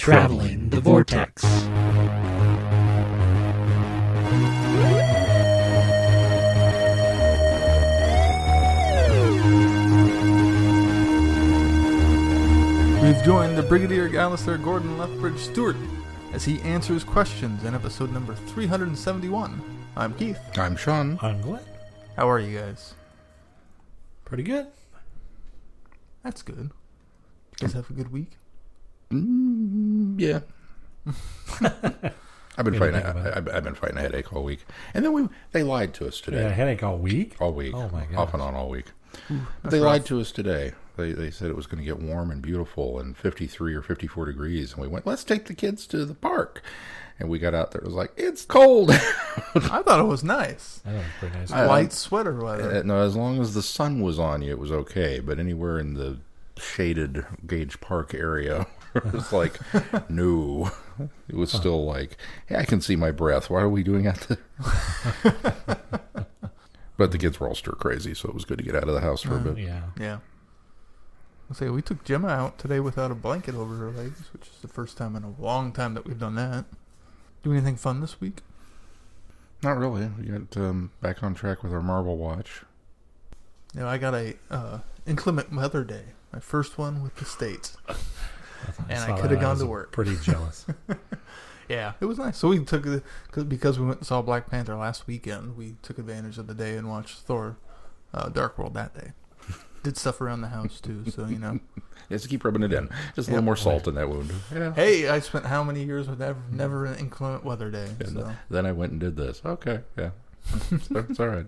Traveling the Vortex. We've joined the Brigadier Gallister Gordon Lethbridge-Stewart as he answers questions in episode number 371. I'm Keith. I'm Sean. I'm Glenn. How are you guys? Pretty good. That's good. You guys have a good week? Yeah. I've been fighting a headache all week, and then they lied to us today. Yeah, headache all week. All week. Oh my god. Off and on all week. They lied to us today. They said it was going to get warm and beautiful and 53 or 54 degrees, and we went, let's take the kids to the park. And we got out there. It was like, it's cold. I thought it was nice. That was pretty nice. Light sweater weather. No, as long as the sun was on you, it was okay. But anywhere in the shaded Gage Park area, it was like, no. It was still like, hey, I can see my breath. Why are we doing that? But the kids were all stir crazy, so it was good to get out of the house for a bit. Yeah. I'll say we took Gemma out today without a blanket over her legs, which is the first time in a long time that we've done that. Do anything fun this week? Not really. We got back on track with our marble watch. Yeah, I got a inclement weather day. My first one with the States. And I could have gone to work. Pretty jealous. Yeah, it was nice. So we took because we went and saw Black Panther last weekend, we took advantage of the day and watched Thor Dark World that day. Did stuff around the house too, so you know. Yes, to keep rubbing it in. Just a little more salt in that wound. Yeah. Hey, I spent how many years with never an inclement weather day. So. Then I went and did this. Okay, yeah. It's all right.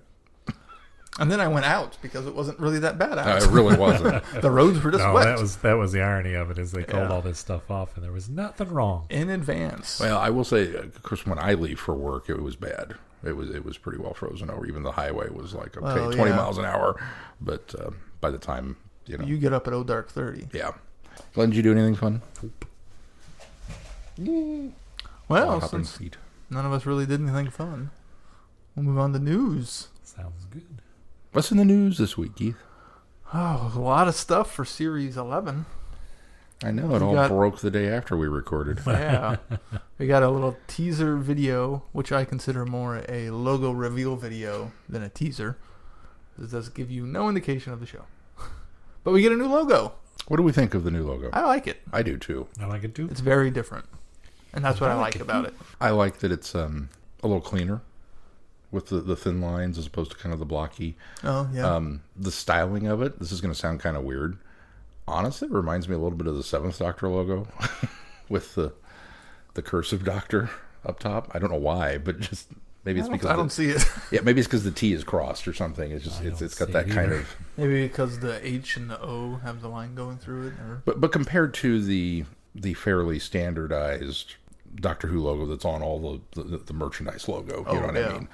And then I went out because it wasn't really that bad out. It really wasn't. The roads were just wet. That was the irony of it, is they called all this stuff off and there was nothing wrong. In advance. Well, I will say, of course, when I leave for work, it was bad. It was pretty well frozen over. Even the highway was like, 20 miles an hour. But by the time, You get up at dark 30. Yeah. Glenn, did you do anything fun? Well, since none of us really did anything fun, we'll move on to news. Sounds good. What's in the news this week, Keith? Oh, a lot of stuff for Series 11. I know, it all broke the day after we recorded. Yeah. We got a little teaser video, which I consider more a logo reveal video than a teaser. This does give you no indication of the show. But we get a new logo. What do we think of the new logo? I like it. I do, too. I like it, too. It's very different. And that's what I like about it. I like that it's a little cleaner with the thin lines as opposed to kind of the blocky. Oh, yeah. The styling of it, this is going to sound kind of weird. Honestly, it reminds me a little bit of the 7th Doctor logo with the cursive Doctor up top. I don't know why, but just maybe it's because I don't see it. Yeah, maybe it's because the T is crossed or something. It's just it's got that kind of. Maybe because the H and the O have the line going through it. But compared to the fairly standardized Doctor Who logo that's on all the merchandise logo, you know what I mean?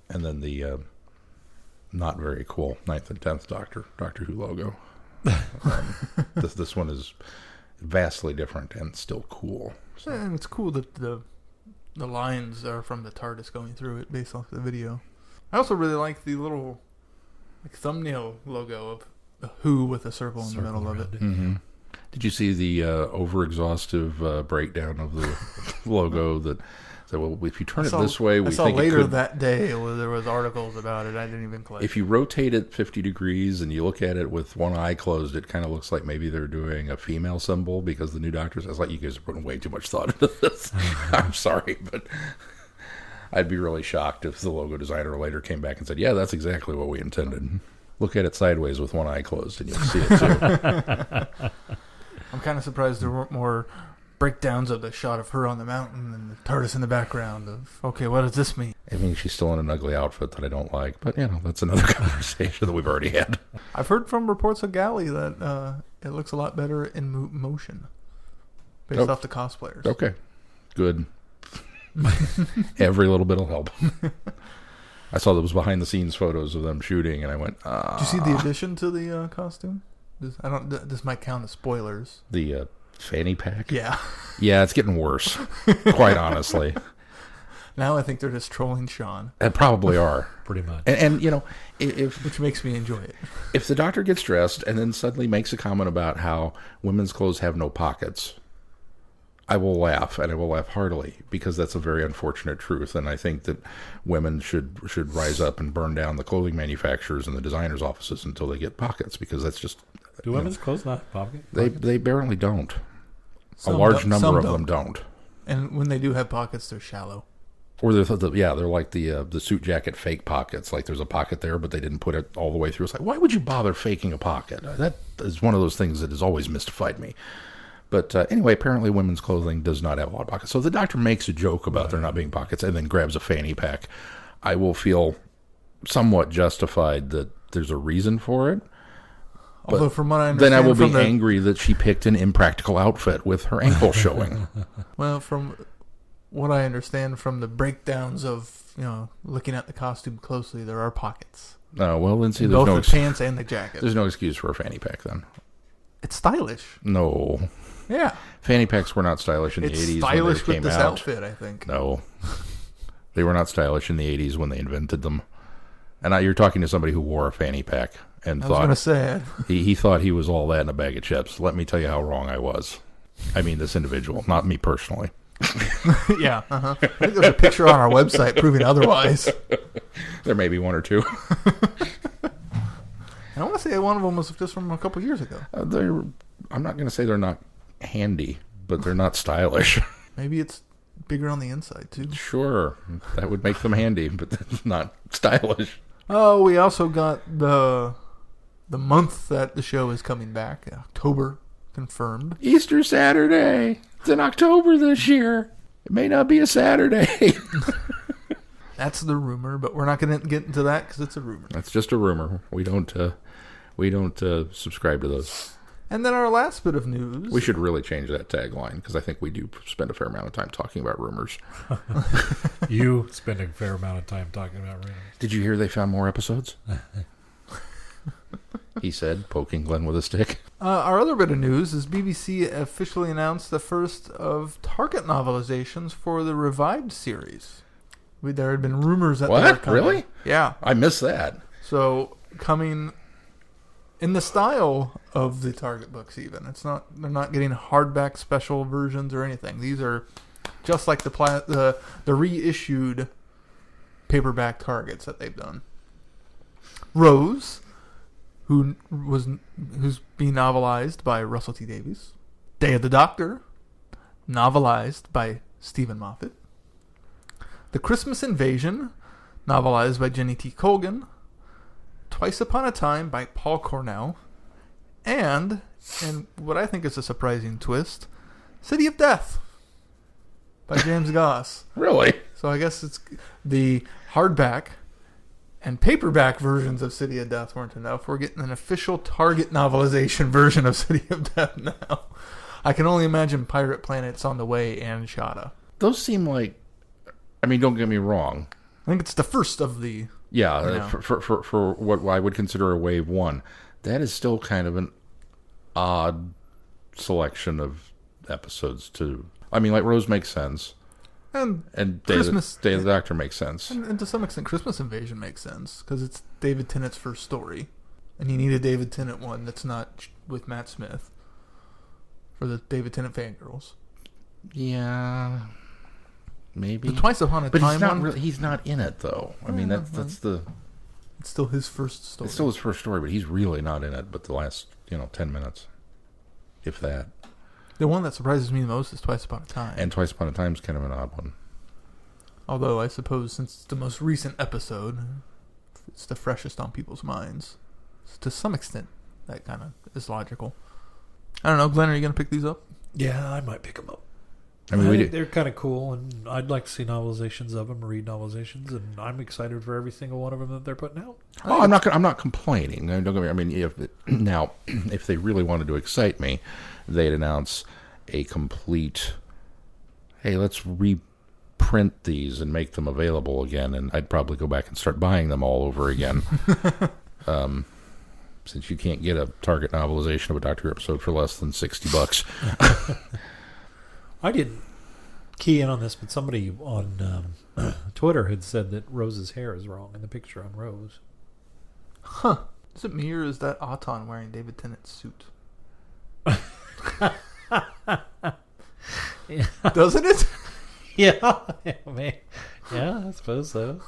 And then the not very cool 9th and 10th Doctor Who logo. This one is vastly different and still cool. So. And it's cool that the lines are from the TARDIS going through it based off the video. I also really like the little thumbnail logo of the Who with a circle in the middle of it. Mm-hmm. Did you see the over-exhaustive breakdown of the logo that said, well, if you turn it this way, we think later it could... that day there was articles about it. I didn't even click. If you rotate it 50 degrees and you look at it with one eye closed, it kind of looks like maybe they're doing a female symbol because the new Doctor says, like, you guys are putting way too much thought into this. I'm sorry, but I'd be really shocked if the logo designer later came back and said, yeah, that's exactly what we intended. Look at it sideways with one eye closed and you'll see it too. I'm kind of surprised there weren't more breakdowns of the shot of her on the mountain and the TARDIS in the background of, okay, what does this mean? I mean, she's still in an ugly outfit that I don't like, but, that's another conversation that we've already had. I've heard from reports of Galley that it looks a lot better in motion based off the cosplayers. Okay, good. Every little bit will help. I saw those behind-the-scenes photos of them shooting, and I went, Did you see the addition to the costume? This might count as spoilers. The fanny pack? Yeah. Yeah, it's getting worse, quite honestly. Now I think they're just trolling Sean. And probably are. Pretty much. And if which makes me enjoy it. If the Doctor gets dressed and then suddenly makes a comment about how women's clothes have no pockets, I will laugh, and I will laugh heartily, because that's a very unfortunate truth, and I think that women should rise up and burn down the clothing manufacturers and the designers' offices until they get pockets, because that's just... Do women's clothes not have pockets? They barely don't. Some a large don't- number some of them don't. And when they do have pockets, they're shallow. Or they're like the suit jacket fake pockets. Like there's a pocket there, but they didn't put it all the way through. It's like, why would you bother faking a pocket? That is one of those things that has always mystified me. But anyway, apparently women's clothing does not have a lot of pockets. So the doctor makes a joke about there not being pockets and then grabs a fanny pack. I will feel somewhat justified that there's a reason for it. Although from what I understand... Then I will be angry that she picked an impractical outfit with her ankle showing. Well, from what I understand from the breakdowns of, looking at the costume closely, there are pockets. Oh, well, then see, In there's both no the pants and the jacket. there's no excuse for a fanny pack then. It's stylish. No. Yeah. Fanny packs were not stylish in the 80s It's when stylish they with came this out. outfit, I think. No. They were not stylish in the 80s when they invented them. And you're talking to somebody who wore a fanny pack and I was going to thought say... he thought he was all that in a bag of chips. Let me tell you how wrong I was. I mean, this individual, not me personally. Yeah. Uh-huh. I think there's a picture on our website proving otherwise. There may be one or two. And I want to say one of them was just from a couple years ago. I'm not going to say they're not handy, but they're not stylish. Maybe it's bigger on the inside, too. Sure, that would make them handy, but that's not stylish. Oh, we also got the month that the show is coming back. October, confirmed. Easter Saturday. It's in October this year. It may not be a Saturday. That's the rumor, but we're not going to get into that because it's a rumor. That's just a rumor. We don't subscribe to those. And then our last bit of news. We should really change that tagline, because I think we do spend a fair amount of time talking about rumors. You spend a fair amount of time talking about rumors. Did you hear they found more episodes? He said, poking Glenn with a stick. Our other bit of news is BBC officially announced the first of Target novelizations for the revived series. There had been rumors that they were What? coming. Really? Yeah. I missed that. So coming in the style of the Target books, even they're not getting hardback special versions or anything. These are just like the reissued paperback Targets that they've done. Rose, who's being novelized by Russell T Davies. Day of the Doctor, novelized by Stephen Moffat. The Christmas Invasion, novelized by Jenny T. Colgan. Twice Upon a Time by Paul Cornell. And what I think is a surprising twist, City of Death by James Goss. Really? So I guess it's the hardback and paperback versions of City of Death weren't enough. We're getting an official Target novelization version of City of Death now. I can only imagine Pirate Planet's on the way and Shada. Those seem like... I mean, don't get me wrong. I think it's the first of the... Yeah, for what I would consider a wave one, that is still kind of an odd selection of episodes to... I mean, like Rose makes sense. And Day of the Doctor makes sense. And to some extent, Christmas Invasion makes sense, because it's David Tennant's first story. And you need a David Tennant one that's not with Matt Smith for the David Tennant fangirls. Yeah... Maybe. The Twice Upon a But Time he's not in it, though. I mean, that's the... It's still his first story. It's still his first story, but he's really not in it but the last, 10 minutes. If that. The one that surprises me the most is Twice Upon a Time. And Twice Upon a Time is kind of an odd one. Although, I suppose, since it's the most recent episode, it's the freshest on people's minds. So to some extent, that kind of is logical. I don't know. Glenn, are you going to pick these up? Yeah, I might pick them up. I mean, they're kind of cool, and I'd like to see novelizations of them, read novelizations, and I'm excited for every single one of them that they're putting out. Oh, I'm not complaining. Don't get me. I mean, if they really wanted to excite me, they'd announce a complete. Hey, let's reprint these and make them available again, and I'd probably go back and start buying them all over again. Since you can't get a Target novelization of a Doctor Who episode for less than $60. I didn't key in on this, but somebody on Twitter had said that Rose's hair is wrong in the picture on Rose. Huh. Is it me or is that Auton wearing David Tennant's suit? Yeah. Doesn't it? Yeah, man. Yeah, I suppose so.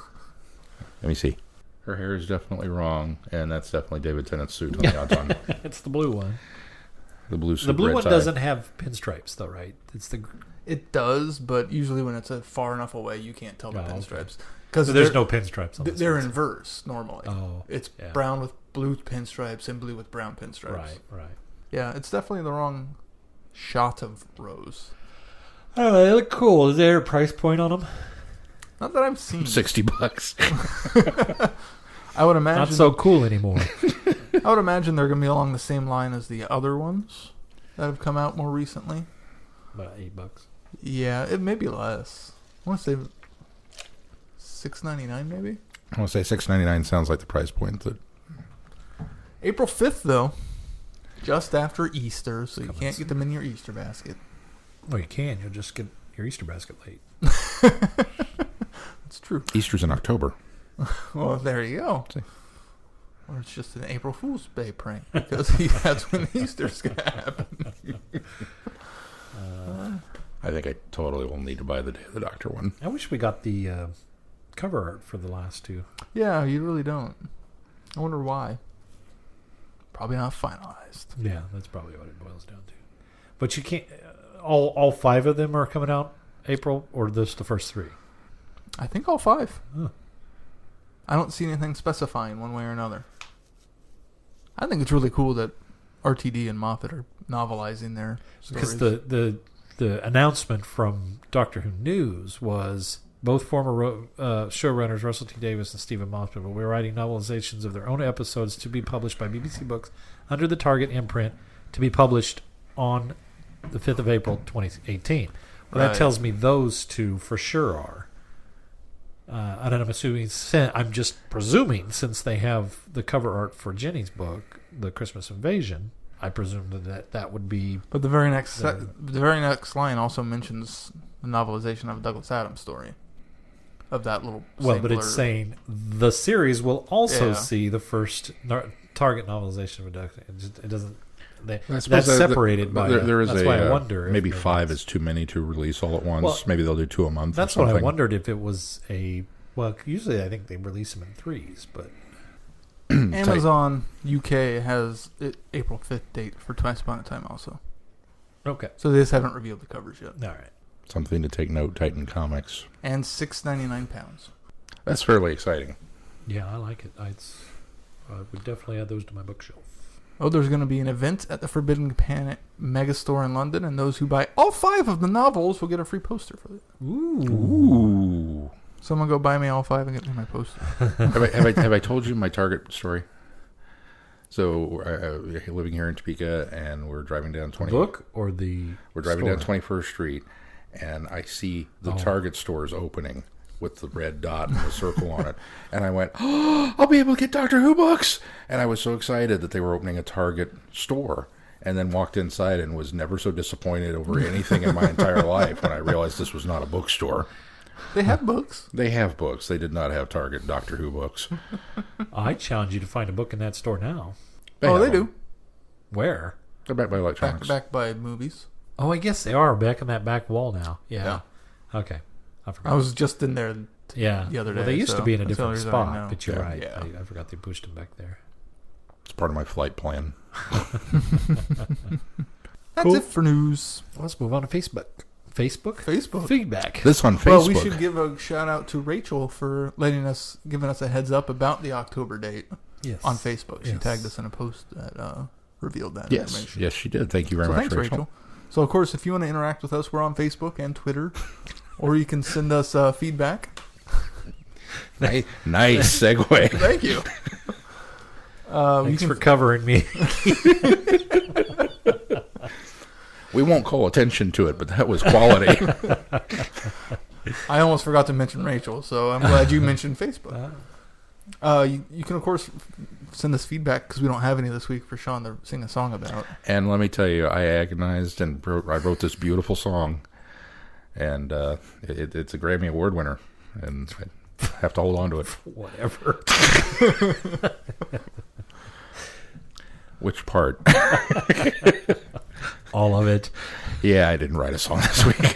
Let me see. Her hair is definitely wrong, and that's definitely David Tennant's suit on the odds on. It's the blue one. The blue suit. The blue red one tie. doesn't have pinstripes, though, right? It's the. It does, but usually when it's far enough away, you can't tell the Oh, okay. pinstripes. So Because there's no pinstripes on this they're one. inverse normally. Oh, It's yeah. brown with blue pinstripes and blue with brown pinstripes. Right. Yeah, it's definitely the wrong shot of Rose. Oh, they look cool. Is there a price point on them? Not that I've seen. $60. I would imagine. Not so cool anymore. I would imagine they're going to be along the same line as the other ones that have come out more recently. About $8. Yeah, it may be less. I want to say $6.99 maybe. I want to say $6.99 sounds like the price point that. April 5th though, just after Easter, so you Coming can't soon. get them in your Easter basket. Well, you can. You'll just get your Easter basket late. That's true. Easter's in October. Well, there you go. See. Or it's just an April Fool's Day prank because that's when Easter's going to happen. I think I totally will need to buy the Day of the Doctor one. I wish we got the cover art for the last two. Yeah, you really don't. I wonder why. Probably not finalized. Yeah, that's probably what it boils down to. But you can't. All 5 of them are coming out April, or just the first 3? I think all 5. Huh. I don't see anything specifying one way or another. I think it's really cool that RTD and Moffat are novelizing their stories. Because the announcement from Doctor Who News was both former showrunners Russell T Davies and Stephen Moffat will be writing novelizations of their own episodes to be published by BBC Books under the Target imprint to be published on the 5th of April 2018. Well, Right. that tells me those two for sure are. And I'm assuming, I'm just presuming, since they have the cover art for Jenny's book, The Christmas Invasion, I presume that would be. But the very next line also mentions the novelization of a Douglas Adams story. Of that little. Well, but it's blurb. saying the series will also Yeah. see the first Target novelization of a Duck. It doesn't. I That's suppose separated by. there is that's a, why I wonder. if maybe maybe 5 it's- is too many to release all at once. Well, Maybe they'll do 2 a month. That's or what something. I wondered if it was a. Well, usually I think they release them in 3s, but Amazon UK has April 5th date for Twice Upon a Time also. okay, So they just haven't revealed the covers yet. all right. Something to take note. Titan Comics. And £6.99. That's fairly exciting. Yeah, I like it. I would definitely add those to my bookshelf. Oh, there's going to be an event at the Forbidden Planet Megastore in London, and those who buy all 5 of the novels will get a free poster for it. Ooh. Someone go buy me all 5 and get me my poster. have I told you my Target story? So we're living here in Topeka, and we're driving down 20. Book or the. We're driving store? down 21st Street, and I see the Oh. Target stores opening with the red dot and the circle on it. And I went, oh, I'll be able to get Doctor Who books. And I was so excited that they were opening a Target store. And then walked inside and was never so disappointed over anything in my entire life when I realized this was not a bookstore. They have books. They have books. They did not have Target Doctor Who books. I challenge you to find a book in that store now. Oh, have they them. do. Where? They're back by electronics. Back by movies. Oh, I guess they are back on that back wall now. Yeah. Okay. I forgot. I was just in there. Yeah. the other Well, day, they used to so be in a that's the different only reason I spot, know. but you're Yeah. right. Yeah. I forgot they pushed them back there. It's part of my flight plan. That's Cool. it for news. Let's move on to Facebook. Facebook. Feedback. This on Facebook. Well, we should give a shout out to Rachel for giving us a heads up about the October date Yes. on Facebook. She Yes. tagged us in a post that revealed that Yes, information. yes, she did. Thank you very So much, thanks, Rachel. So, of course, if you want to interact with us, we're on Facebook and Twitter, or you can send us feedback. Nice segue. Thank you. You Thanks can for covering me. We won't call attention to it, but that was quality. I almost forgot to mention Rachel, so I'm glad you mentioned Facebook. You can, of course, send us feedback because we don't have any this week for Sean to sing a song about. And let me tell you, I agonized and I wrote this beautiful song, and it's a Grammy Award winner, and I have to hold on to it. Whatever. Which part? All of it. Yeah, I didn't write a song this week.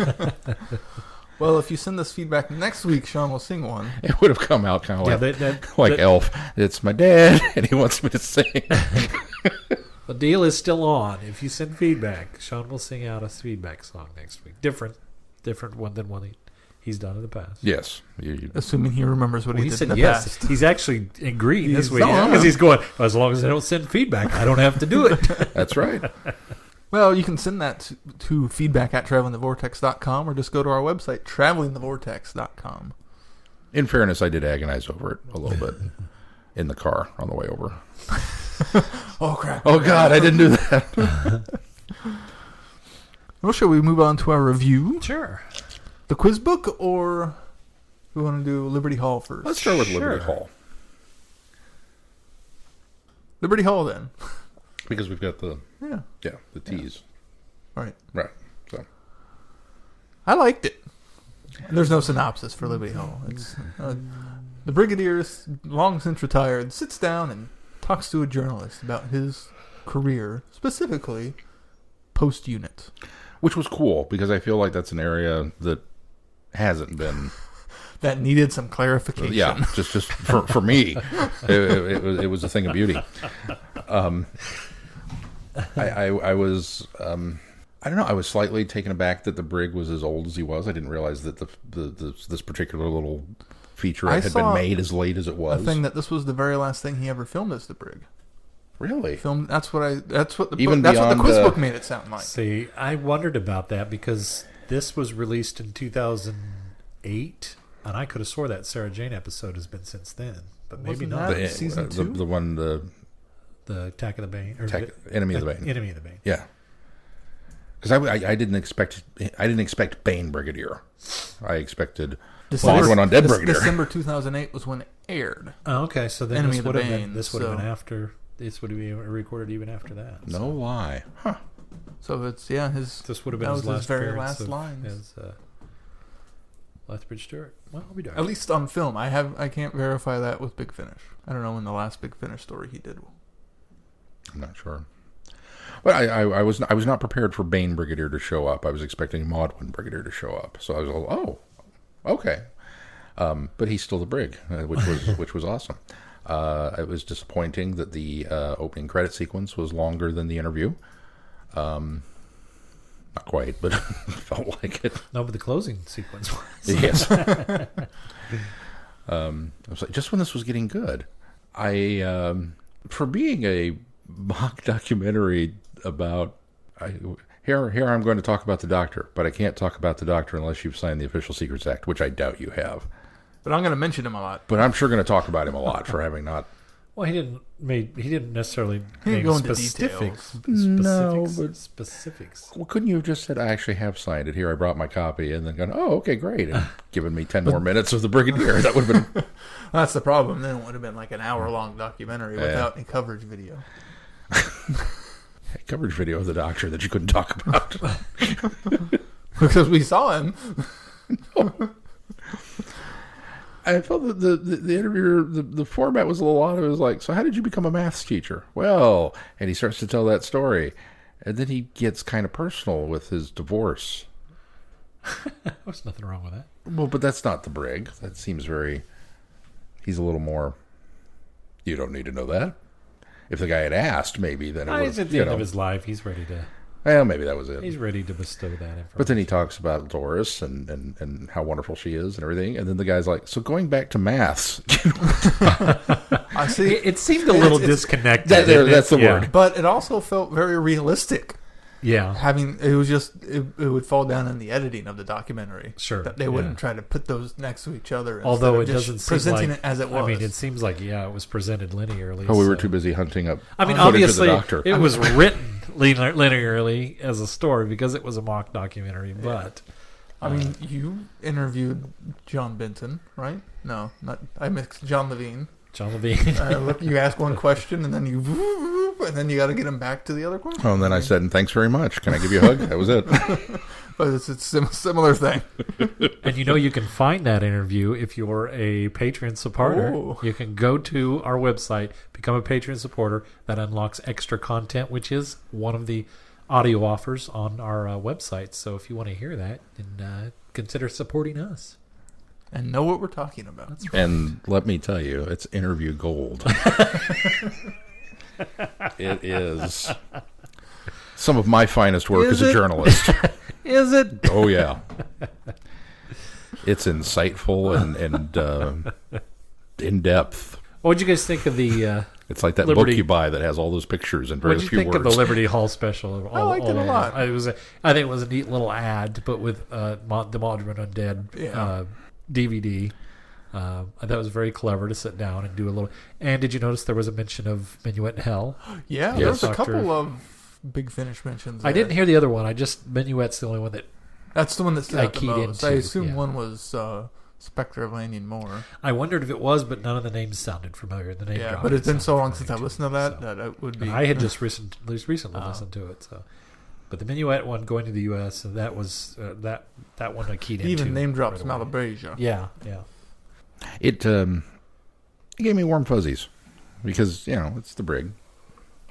Well, if you send us feedback next week, Sean will sing one. It would have come out kind of like, that- Elf. It's my dad, and he wants me to sing. The deal is still on. If you send feedback, Sean will sing out a feedback song next week. Different one than one he's done in the past. Yes. Assuming he remembers what he did said in the yes. past. He's actually agreed this He's- week oh, because yeah. he's going, as long as I don't send feedback, I don't have to do it. That's right. Well, you can send that to feedback@travelingthevortex.com or just go to our website, travelingthevortex.com. In fairness, I did agonize over it a little bit in the car on the way over. Oh, crap. Oh, God, I didn't do that. Well, shall we move on to our review? Sure. The quiz book, or we want to do Liberty Hall first? Let's start with Sure. Liberty Hall. Liberty Hall, then. Because we've got the Yeah. the tease. Right. Right. So I liked it. There's no synopsis for Liberty Hall. It's the brigadier is long since retired, sits down and talks to a journalist about his career, specifically post-unit. which was cool because I feel like that's an area that hasn't been. That needed some clarification. Yeah, just for me, it was a thing of beauty. I was I don't know. I was slightly taken aback that the brig was as old as he was. I didn't realize that this particular little featurette had been made as late as it was. I think that this was the very last thing he ever filmed as the brig. Really? Filmed. That's what the Even book, that's what the beyond, quiz book made it sound like. See, I wondered about that because this was released in 2008, and I could have swore that Sarah Jane episode has been since then, but maybe Wasn't not. that season 2? The one The Attack of the Bane, or Enemy of the Bane. Enemy of the Bane. Yeah. Because I didn't expect Bane Brigadier. I expected Mawdryn Undead Brigadier. December 2008 was when it aired. Oh, okay, so then Enemy this of the would have Bane, been so- after. This would have been recorded even after that. No lie. Huh. So it's his. This would have been That his was his last very appearance last of- lines. as Lethbridge-Stewart. Well, I'll be darned. At least on film. I can't verify that with Big Finish. I don't know when the last Big Finish story he did. I'm not sure. But I was not prepared for Bane Brigadier to show up. I was expecting Mawdryn Brigadier to show up. So I was like, oh, okay. But he's still the brig, which was awesome. It was disappointing that the opening credit sequence was longer than the interview. Not quite, but felt like it. No, but the closing sequence was. Yes. I was like, just when this was getting good, for being a mock documentary about, here I'm going to talk about the Doctor, but I can't talk about the Doctor unless you've signed the Official Secrets Act, which I doubt you have. But I'm going to mention him a lot. But I'm sure going to talk about him a lot for having not. Well, he didn't necessarily He didn't name go into specifics. No, but- Specifics. Well, couldn't you have just said, I actually have signed it. Here, I brought my copy, and then gone, oh, okay, great, and given me 10 more minutes of the Brigadier. That would have been. That's the problem. Then it would have been like an hour-long documentary without any coverage video. A coverage video of the Doctor that you couldn't talk about. Because we saw him. I felt that the interviewer, the format was a little odd. It was like, so how did you become a maths teacher? Well, and he starts to tell that story. And then he gets kind of personal with his divorce. There's nothing wrong with that. Well, but that's not the brig. That seems he's a little more, you don't need to know that. If the guy had asked, maybe, then it would He's at the end of his life. He's ready to. Well, maybe that was it. He's ready to bestow that information. But then he talks about Doris and how wonderful she is and everything. And then the guy's like, so going back to maths. I see. It seemed a little disconnected. That's the word. But it also felt very realistic. Yeah. It would fall down in the editing of the documentary. Sure. That they wouldn't try to put those next to each other. Although it instead of just doesn't seem presenting like, it as it was. I mean, it seems like, it was presented linearly. Oh, we were so- too busy hunting up. I mean, footage of obviously, the Doctor. it was written linearly as a story because it was a mock documentary. But I mean, you interviewed John Benton, right? No, not. I mixed John Levine. John Levine. You ask one question and then you got to get him back to the other question. Oh, and then I said, and thanks very much. Can I give you a hug? That was it. But it's a similar thing. And you can find that interview if you're a Patreon supporter. Oh. You can go to our website, become a Patreon supporter. That unlocks extra content, which is one of the audio offers on our website. So if you want to hear that, then consider supporting us. And know what we're talking about. That's right. And let me tell you, it's interview gold. It is some of my finest work as a journalist. Is it? Oh, yeah. It's insightful and in-depth. What did you guys think of the... It's like that Liberty. book you buy that has all those pictures and very What did you few think words. of the Liberty Hall special? I liked it a lot. I think it was a neat little ad, but with the Mawdryn Undead DVD. I thought it was very clever to sit down and do a little. And did you notice there was a mention of Minuet in Hell? Yeah, Yes. there's a Doctor- couple of Big Finish mentions. I there. didn't hear the other one. I just Minuet's the only one that That's the one that stood I out the keyed most. into, I assume yeah. one was Spectre of Landing More. I wondered if it was, but none of the names sounded familiar. The name Yeah, dropping but it's been so sounded long since I familiar, listened to too. that So- that it would be. And I had just recently listened to it. So, but the Minuet one going to the U.S. and that was that one I keyed He into. even name drops right away. Malabrasia. Yeah. It gave me warm fuzzies because, it's the brig.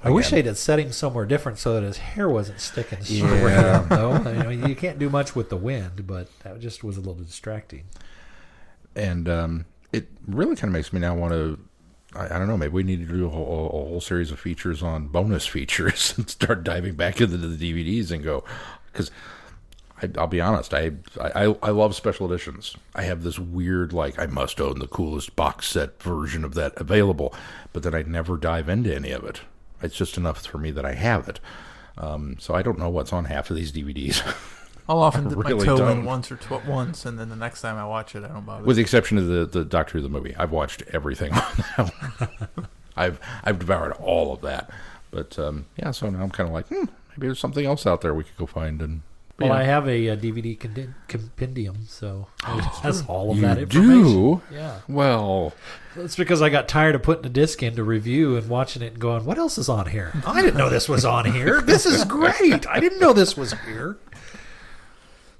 I wish Again. they'd have set him somewhere different so that his hair wasn't sticking straight Yeah. up, though. I mean, you can't do much with the wind, but that just was a little distracting. And it really kind of makes me now want to, I don't know, maybe we need to do a whole series of features on bonus features and start diving back into the DVDs and go, because I'll be honest, I love special editions. I have this weird, I must own the coolest box set version of that available, but then I never dive into any of it. It's just enough for me that I have it. So I don't know what's on half of these DVDs. I'll often I dip really my toe don't. in once, and then the next time I watch it, I don't bother. With the exception of the Doctor Who the movie. I've watched everything on that one. I've devoured all of that. But, so now I'm kind of like, maybe there's something else out there we could go find. And Well, I have a DVD compendium, so it has all of you that information. do? Yeah. Well, That's because I got tired of putting the disc in to review and watching it and going, what else is on here? I didn't know this was on here. This is great. I didn't know this was here.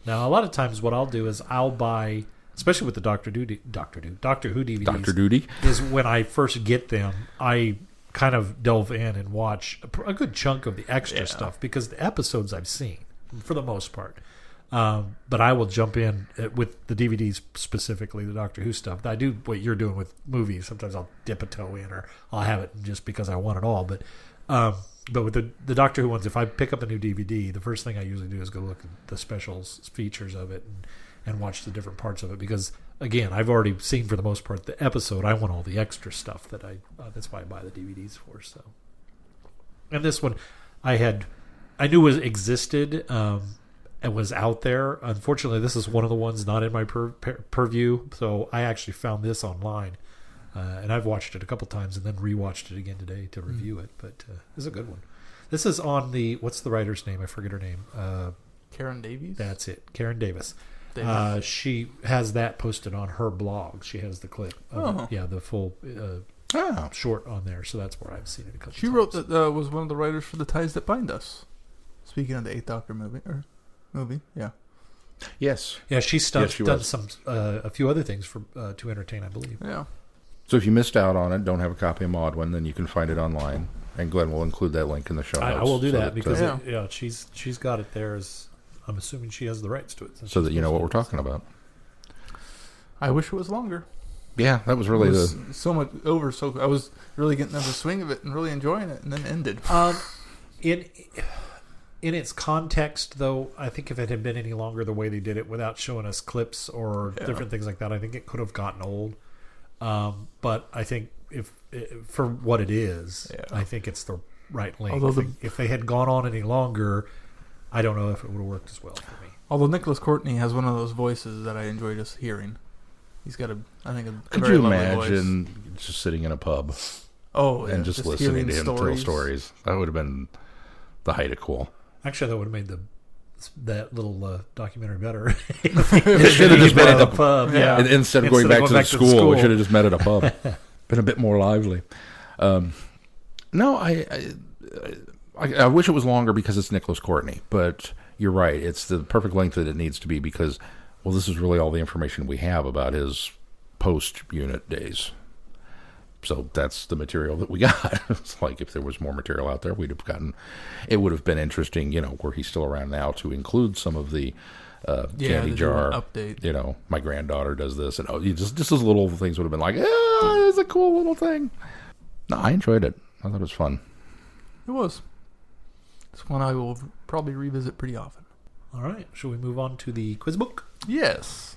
Now, a lot of times what I'll do is I'll buy, especially with the Doctor Who DVDs, Dr. Duty. is when I first get them, I kind of delve in and watch a good chunk of the extra stuff because the episodes I've seen, for the most part. But I will jump in with the DVDs, specifically the Doctor Who stuff. I do what you're doing with movies. Sometimes I'll dip a toe in, or I'll have it just because I want it all. But with the Doctor Who ones, if I pick up a new DVD, the first thing I usually do is go look at the specials features of it and watch the different parts of it. Because again, I've already seen for the most part the episode. I want all the extra stuff that that's why I buy the DVDs for. So, and this one, I knew it existed. And was out there. Unfortunately, this is one of the ones not in my purview, so I actually found this online, and I've watched it a couple times and then rewatched it again today to review it. But it's a good one. This is on what's the writer's name? I forget her name. Karen Davies. That's it, Karen Davis. Davis. She has that posted on her blog. She has the clip. The full short on there. So that's where I've seen it a couple times. She wrote that was one of the writers for The Ties That Bind Us. Speaking of the Eighth Doctor movie, yeah. Yes. Yeah, she's Yes, she done was. some a few other things for to entertain, I believe. Yeah. So if you missed out on it, don't have a copy of Mawdryn, then you can find it online. And Glenn will include that link in the show notes. I will do so that because Yeah. she's got it there. I'm assuming she has the rights to it. so that you know what we're talking about. I wish it was longer. Yeah, that was really It was so much over. So I was really getting into the swing of it and really enjoying it, and then ended. In its context, though, I think if it had been any longer the way they did it without showing us clips or different things like that, I think it could have gotten old. But I think for what it is, I think it's the right length. Although If they had gone on any longer, I don't know if it would have worked as well for me. Although Nicholas Courtney has one of those voices that I enjoy just hearing. He's got a Could very you lovely imagine voice. just sitting in a pub and just listening to him tell stories? That would have been the height of cool. Actually, that would have made that little documentary better. It should have just been at the pub. Yeah. And instead of going back to the school, we should have just met at a pub. Been a bit more lively. No, I wish it was longer because it's Nicholas Courtney, but you're right. It's the perfect length that it needs to be because, well, this is really all the information we have about his post-unit days. So that's the material that we got. It's like if there was more material out there, we'd have gotten. It would have been interesting, were he still around now, to include some of the candy to jar do an update. My granddaughter does this, and just those little things would have been like, it's a cool little thing. No, I enjoyed it. I thought it was fun. It was. It's one I will probably revisit pretty often. All right. Shall we move on to the quiz book? Yes.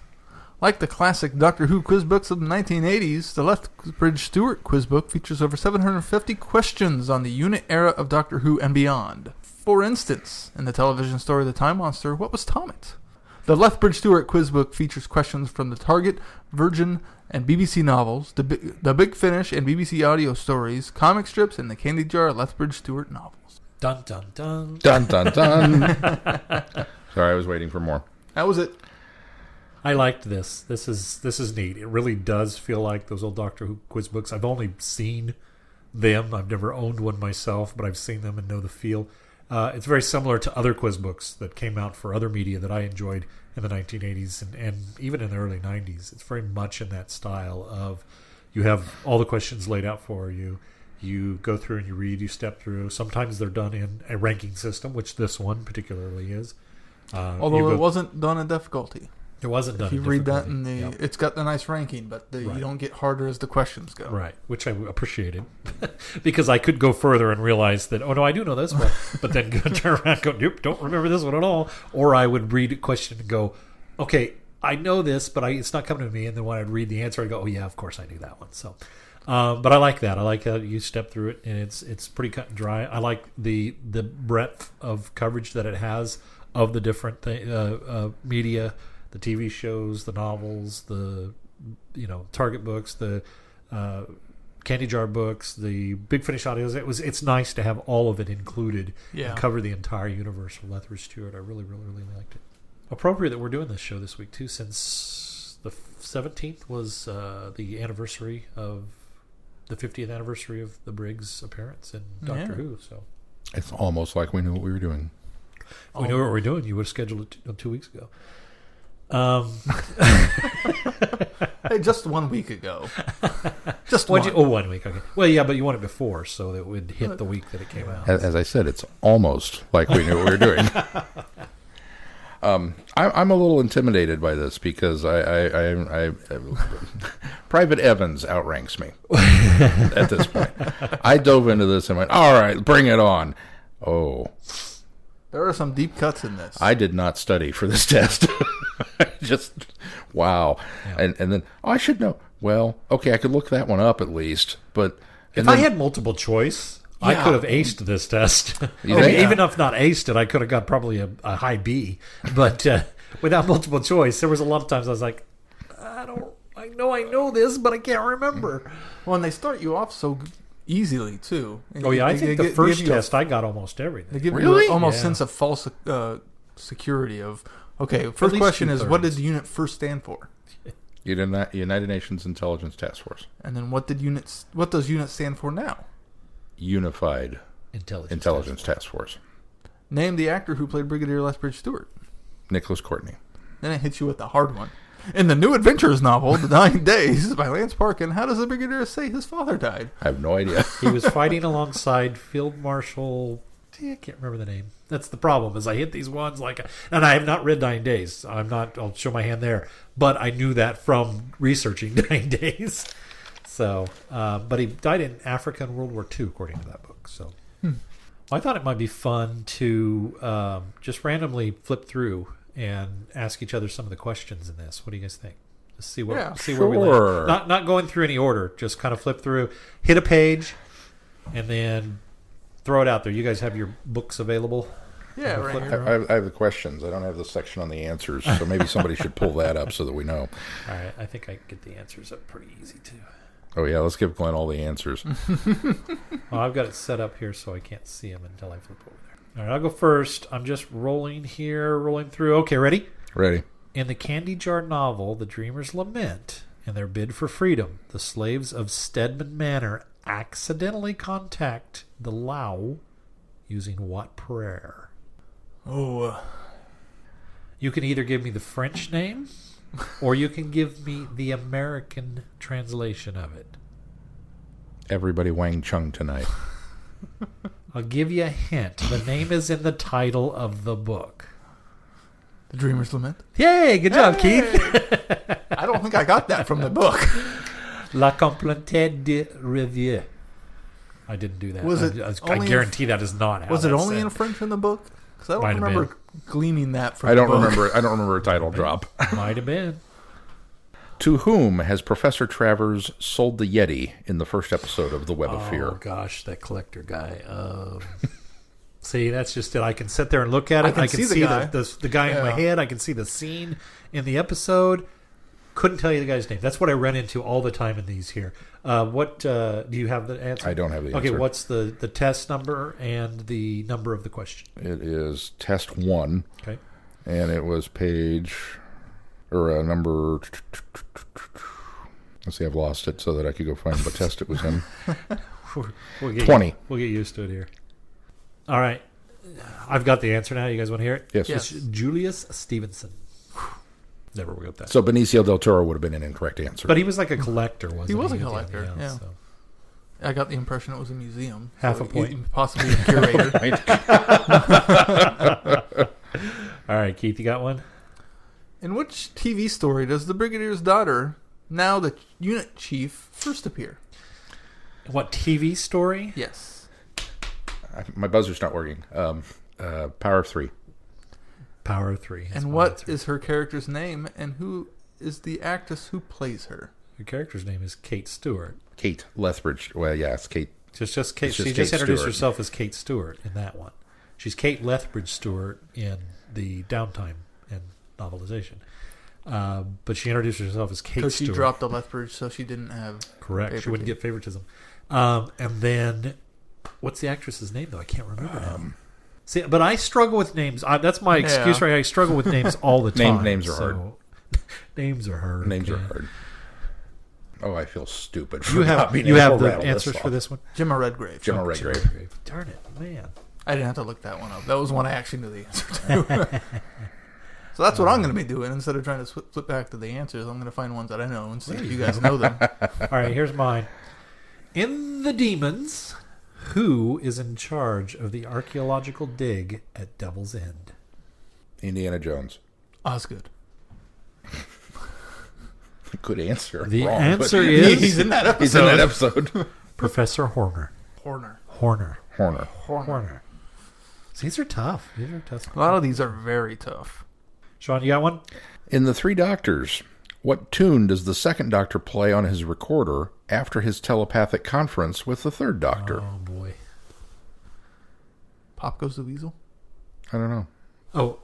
Like the classic Doctor Who quiz books of the 1980s, the Lethbridge-Stewart quiz book features over 750 questions on the unit era of Doctor Who and beyond. For instance, in the television story The Time Monster, what was Tomet? The Lethbridge-Stewart quiz book features questions from the Target, Virgin, and BBC novels, the Big Finish and BBC audio stories, comic strips, and the Candy Jar Lethbridge-Stewart novels. Dun, dun, dun. Dun, dun, dun. Sorry, I was waiting for more. That was it. I liked this. This is neat. It really does feel like those old Doctor Who quiz books. I've only seen them. I've never owned one myself, but I've seen them and know the feel. It's very similar to other quiz books that came out for other media that I enjoyed in the 1980s and even in the early 90s. It's very much in that style of you have all the questions laid out for you. You go through and you read, you step through. Sometimes they're done in a ranking system, which this one particularly is. Although it wasn't done in difficulty. It wasn't done. If you read that in the, Yep. it's got the nice ranking, but you don't get harder as the questions go. Right, which I appreciated because I could go further and realize that, oh no, I do know this one, but then turn around and go, nope, don't remember this one at all. Or I would read a question and go, okay, I know this, but it's not coming to me. And then when I'd read the answer, I'd go, oh yeah, of course I knew that one. So, but I like that. I like how you step through it, and it's pretty cut and dry. I like the breadth of coverage that it has of the different media. The TV shows, the novels, the Target books, the Candy Jar books, the Big Finish audios. It's nice to have all of it included and cover the entire universe of Lethbridge-Stewart. I really, really, really liked it. Appropriate that we're doing this show this week too, since the 17th was the anniversary of the 50th anniversary of the Briggs appearance in Doctor Who. So it's almost like we knew what we were doing. If we knew what we were doing, you would have scheduled it 2 weeks ago. Hey, just 1 week ago. Just one. 1 week. Okay. Well, yeah, but you want it before, so that it would hit the week that it came out. As I said, it's almost like we knew what we were doing. I'm a little intimidated by this because I Private Evans outranks me at this point. I dove into this and went, all right, bring it on. Oh. There are some deep cuts in this. I did not study for this test. Just, wow. Yeah. And then, I should know. Well, okay, I could look that one up at least. But if I had multiple choice, I could have aced this test. Even if not aced it, I could have got probably a high B. But without multiple choice, there was a lot of times I was like, I know this, but I can't remember. Well, and they start you off so easily too. And I think the first test I got almost everything. They give you almost sense of false security of, okay, first question is, what did the unit first stand for? United Nations Intelligence Task Force. And then what does unit stand for now? Unified Intelligence Task Force. Name the actor who played Brigadier Lethbridge-Stewart. Nicholas Courtney. Then it hits you with the hard one. In the New Adventures novel, The 9 Days, by Lance Parkin, how does the Brigadier say his father died? I have no idea. He was fighting alongside Field Marshal... I can't remember the name. That's the problem, is I hit these ones and I have not read 9 Days. I'll show my hand there. But I knew that from researching 9 Days. So, but he died in Africa in World War II, according to that book. So, I thought it might be fun to just randomly flip through and ask each other some of the questions in this. What do you guys think? Just see where we land. Not going through any order. Just kind of flip through, hit a page, and then throw it out there. You guys have your books available? Yeah, right here. I have the questions. I don't have the section on the answers, so maybe somebody should pull that up so that we know. All right, I think I can get the answers up pretty easy too. Oh yeah, let's give Glenn all the answers. Well, I've got it set up here so I can't see them until I flip over there. All right, I'll go first. I'm just rolling through. Okay, ready? Ready. In the Candy Jar novel, The Dreamers lament in their bid for freedom. The slaves of Stedman Manor accidentally contact the Lao using what prayer? Oh. You can either give me the French name or you can give me the American translation of it. Everybody Wang Chung tonight. I'll give you a hint. The name is in the title of the book. The Dreamer's Lament. Yay! Good job, Hey! Keith. I don't think I got that from the book. La Complainte de Rivière. I didn't do that. Was it I only guarantee that is not how Was it that's only said. in French in the book? Because I don't Might have remember gleaning that from I the don't book. remember. I don't remember a title drop. Might have been. To whom has Professor Travers sold the Yeti in the first episode of The Web of Oh Fear? gosh, that collector guy. See, that's just it. I can sit there and look at it. I can see the guy. The guy in my Yeah. head. I can see the scene in the episode. Couldn't tell you the guy's name. That's what I run into all the time in these here. What do you have the answer? I don't have the answer. Okay, what's the test number and the number of the question? It is test 1, Okay. and it was page or number. Let's see, I've lost it so that I could go find what test it was in. We'll get 20. We'll get used to it here. All right. I've got the answer now. You guys want to hear it? Yes. Yes. It's Julius Stevenson. Never will get that. So Benicio del Toro would have been an incorrect answer. But he was like a collector, wasn't he? He was a at the end, collector, yeah. so. I got the impression it was a museum. Half a he- point. Possibly a curator. All right, Keith, you got one? In which TV story does the Brigadier's daughter, now the unit chief, first appear? What TV story? Yes. My buzzer's not working. Power of 3. Power of 3. That's And my what answer. is her character's name, and who is the actress who plays her? Your character's name is Kate Stewart. Kate Lethbridge. Well, yeah, it's Kate. Just Kate. It's just She Kate just introduced Stewart. herself as Kate Stewart in that one. She's Kate Lethbridge-Stewart in the Downtime and novelization. But she introduced herself as Kate Because she Stewart. dropped the Lethbridge, so she didn't have... Correct. She wouldn't get favoritism. And then, what's the actress's name, though? I can't remember now. See, but I struggle with names. That's my excuse, Yeah. right? I struggle with names all the time. Names are so- hard. Names are hard. Names are okay. hard. Oh, I feel stupid. For You not have being you able have to the rattle answers this for off. this one? Gemma Redgrave. Gemma Redgrave. Darn it, man. I didn't have to look that one up. That was one I actually knew the answer to. So that's what I'm going to be doing. Instead of trying to flip back to the answers, I'm going to find ones that I know and see if you guys know them. All right, here's mine. In the Demons, who is in charge of the archaeological dig at Devil's End? Indiana Jones. Osgood. Good answer. The Wrong, answer but- is He's in that episode. He's in that episode. Professor Horner. Horner. Horner. Horner. See, these are tough. These are tough. A lot of these are very tough. Sean, you got one? In The Three Doctors, what tune does the second Doctor play on his recorder after his telepathic conference with the third Doctor? Oh, boy. Pop Goes the Weasel. I don't know. Oh,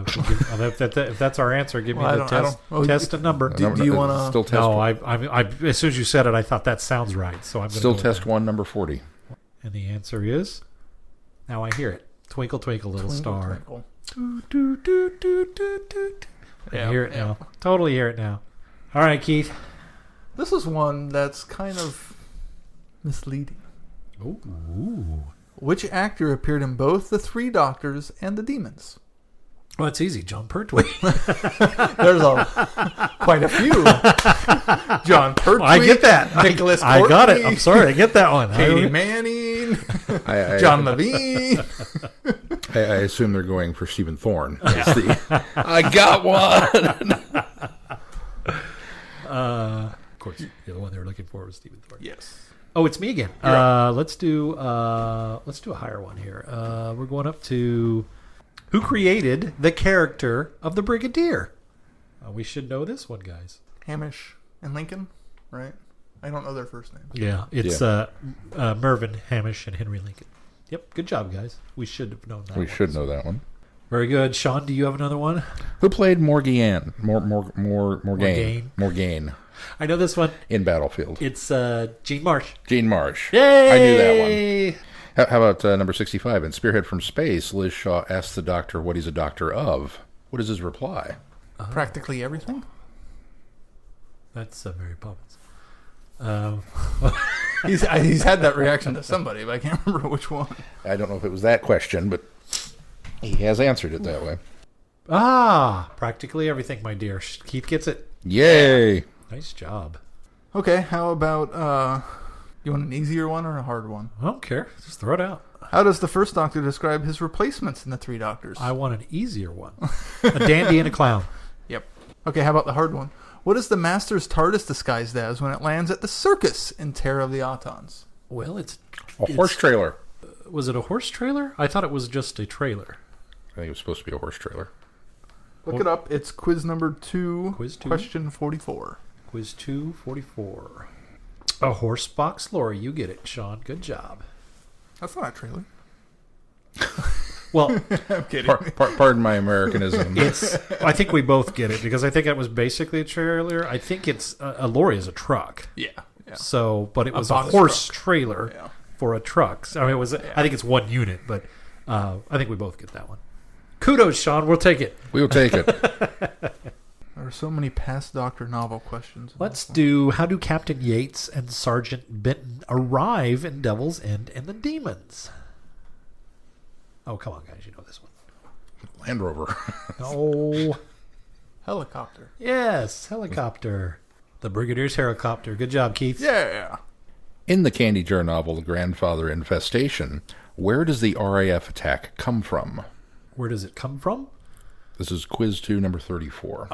if that's our answer, give Well, me I the don't- test. oh, Test a number. I don't do you know. wanna- Still test No, I as soon as you said it, I thought that sounds right. So I'm Still gonna go with test that. 1, number 40. And the answer is, now I hear it. Twinkle, twinkle, little Twinkle, star. twinkle. Do, do, do, do, do, do. I Yeah, hear it yeah. now. Totally hear it now. All right, Keith. This is one that's kind of misleading. Ooh. Which actor appeared in both The Three Doctors and The Demons? Well, it's easy. John Pertwee. There's quite a few. John Pertwee. I get that. Nicholas I got it. Courtney, I'm sorry. I get that one. Katie Manning. I, John Levine. I assume they're going for Stephen Thorne. I got one. Of course, the other one they were looking for was Stephen Thorne. Yes. Oh, it's me again. Let's do a higher one here. We're going up to who created the character of the Brigadier. We should know this one, guys. Hamish and Lincoln, right? I don't know their first names. Yeah, it's Mervyn Hamish and Henry Lincoln. Yep, good job, guys. We should have known that. We one. should know that one. Very good, Sean. Do you have another one? Who played Morgaine? Morgaine I know this one. in Battlefield. It's Gene Marsh. Gene Marsh. Yay! I knew that one. How about number 65? In Spearhead from Space, Liz Shaw asks the Doctor what he's a doctor of. What is his reply? Practically everything. That's Mary Poppins. He's had that reaction to somebody, but I can't remember which one. I don't know if it was that question, but he has answered it that way. Practically everything, my dear. Keith gets it. Yay! Nice job. Okay, how about You want an easier one or a hard one? I don't care. Just throw it out. How does the first Doctor describe his replacements in the Three Doctors? I want an easier one. A dandy and a clown. Yep. Okay, how about the hard one? What is the Master's TARDIS disguised as when it lands at the circus in Terror of the Autons? Well, it's A horse trailer. Was it a horse trailer? I thought it was just a trailer. I think it was supposed to be a horse trailer. Look it up. It's quiz number 2, Quiz 2. question 44. Quiz 244. A horse box lorry. You get it, Sean. Good job. That's not a trailer. Well, I'm kidding. Pardon my Americanism. I think we both get it because I think it was basically a trailer. I think it's a lorry is a truck. Yeah. So, but it was a box horse truck. trailer Yeah. for a truck. So, I mean, it was. I think it's one unit, but I think we both get that one. Kudos, Sean. We'll take it. We'll take it. There are so many past Doctor novel questions. Let's do. How do Captain Yates and Sergeant Benton arrive in Devil's End and the Demons? Oh, come on, guys. You know this one. Land Rover. Oh, Helicopter. yes. Helicopter. The Brigadier's helicopter. Good job, Keith. Yeah. In the Candy Jar novel, The Grandfather Infestation, where does the RAF attack come from? Where does it come from? This is quiz 2, number 34.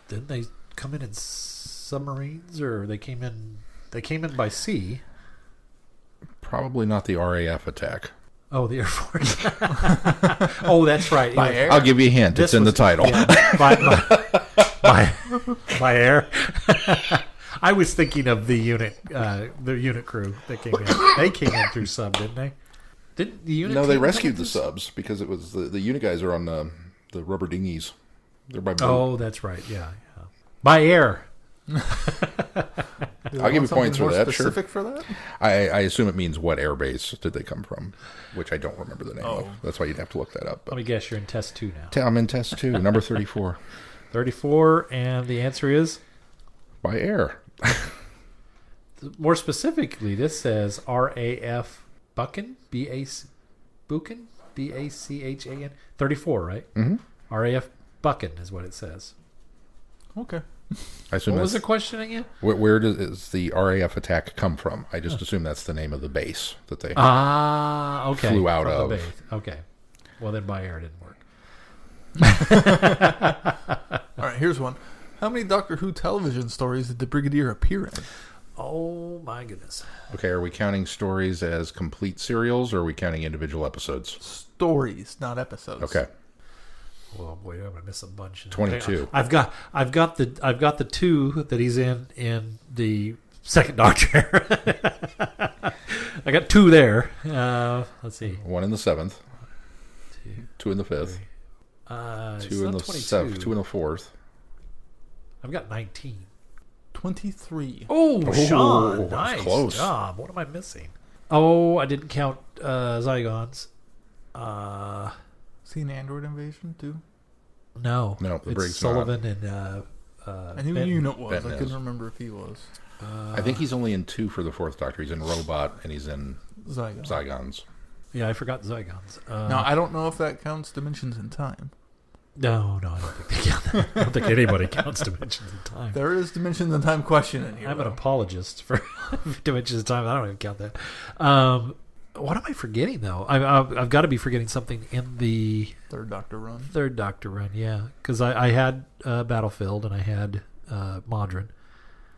Didn't they come in submarines, or they came in? They came in by sea. Probably not the RAF attack. Oh, the Air Force. Oh, that's right. By air? I'll give you a hint. This It's in the was- title. yeah, by air. I was thinking of the unit crew that came in. They came in through sub, didn't they? Didn't the unit? No, they team rescued come the in through subs because it was the unit guys are on the rubber dinghies. They're by boat. Oh, that's right. Yeah. By air. I'll give you points for that. Sure. Specific for that? I assume it means what air base did they come from, which I don't remember the name of. That's why you'd have to look that up. Let me guess. You're in test 2 now. I'm in test 2, number 34. 34, and the answer is By air. more specifically. This says RAF Buchan, Buchan, BACHAN. 34, right? Mm-hmm. RAF Buchan is what it says. Okay. I assume What was the that's question again? where does the RAF attack come from? I just assume that's the name of the base that they. Okay. Flew out From the of. base. Okay. Well, then by air didn't work. All right, here's one. How many Doctor Who television stories did the Brigadier appear in? Oh my goodness. Okay, are we counting stories as complete serials, or are we counting individual episodes? Stories, not episodes. Okay, Well, boy, I'm gonna miss a bunch. 22. I've got the 2 that he's in the second Doctor. I got 2 there. Let's see. 1 in the 7th, 2 in the 5th, It's 2 in not the 22. 7th, 2 in the 4th. I've got 19. 23. Oh, Sean, that's nice close. job. What am I missing? Oh, I didn't count Zygons. See an android invasion, too? No, No, the it's Briggs Sullivan and I knew Benton. Unit was. Benton I couldn't is. remember if he was. I think he's only in 2 for the 4th Doctor. He's in Robot and he's in Zygon. Zygons. Yeah, I forgot Zygons. Now, I don't know if that counts Dimensions in Time. No, I don't think they count that. I don't think anybody counts Dimensions in Time. There is Dimensions in Time question in here. I'm an though. apologist for Dimensions in Time. I don't even count that. What am I forgetting, though? I've got to be forgetting something in the Third Doctor run. third Doctor run, yeah. Because I had Battlefield and I had Mawdryn.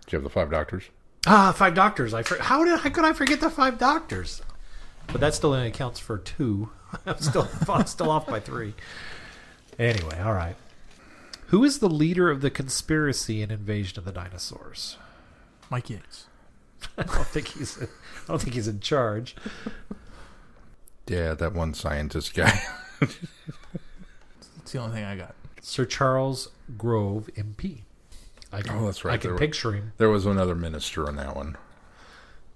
Do you have the 5 Doctors? 5 Doctors. How could I forget the 5 Doctors? But that still only accounts for 2. I'm still off by 3. Anyway, all right. Who is the leader of the conspiracy in Invasion of the Dinosaurs? Mike Yates. I don't think he's in charge. Yeah, that one scientist guy. That's the only thing I got. Sir Charles Grove, MP. Oh, that's right. I can picture him. There was another minister in that one.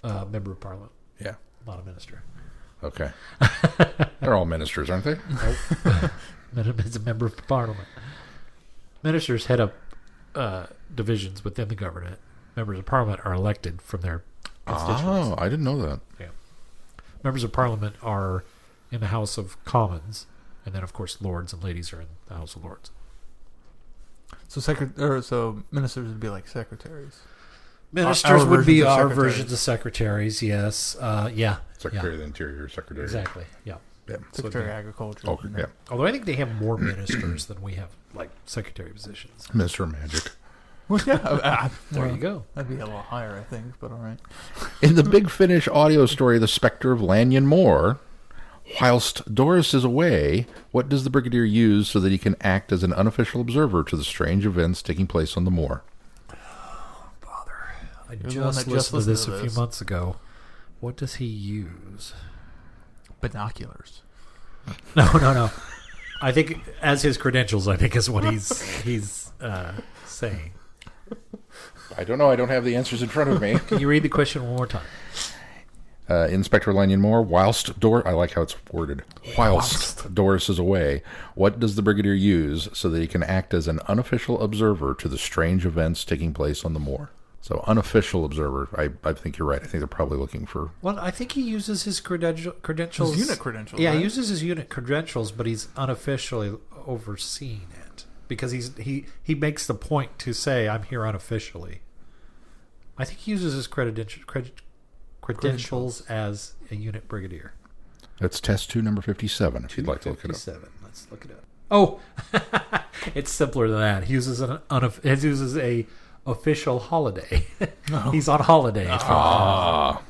Member of Parliament, Yeah. not a minister. Okay. They're all ministers, aren't they? He's a member of Parliament. Ministers head up divisions within the government. Members of Parliament are elected from their constituents. Oh, I didn't know that. Members of Parliament are in the House of Commons, and then, of course, Lords and Ladies are in the House of Lords. So ministers would be like secretaries. Ministers Our would be versions of our secretaries. versions of secretaries, yes. Yeah. Secretary of the Interior, Secretary. Exactly, yeah. Yeah. Secretary of Agriculture. Okay, yeah. Although I think they have more ministers than we have, like, secretary positions. Mr. Magic. Well, yeah. There well, you go. That'd be a little higher, I think, but all right. In the Big Finish audio story, The Spectre of Lanyon Moor, whilst Doris is away, what does the Brigadier use so that he can act as an unofficial observer to the strange events taking place on the moor? I You're the one just that listened to this listened a to few this. months ago. What does he use? Binoculars. No. I think as his credentials, I think is what he's saying. I don't know. I don't have the answers in front of me. Can you read the question one more time? Inspector Lanyon Moore, whilst Doris... I like how it's worded. Whilst Doris is away, what does the Brigadier use so that he can act as an unofficial observer to the strange events taking place on the moor? So, unofficial observer. I think you're right. I think they're probably looking for... Well, I think he uses his credentials. His unit credentials, Yeah, right? he uses his unit credentials, but he's unofficially overseeing it. Because he makes the point to say, I'm here unofficially. I think he uses his credentials as a unit brigadier. That's test 2, number 57, if you'd like to look it up. 57. Let's look it up. Oh, it's simpler than that. He uses a official holiday. Oh. He's on holiday. Ah.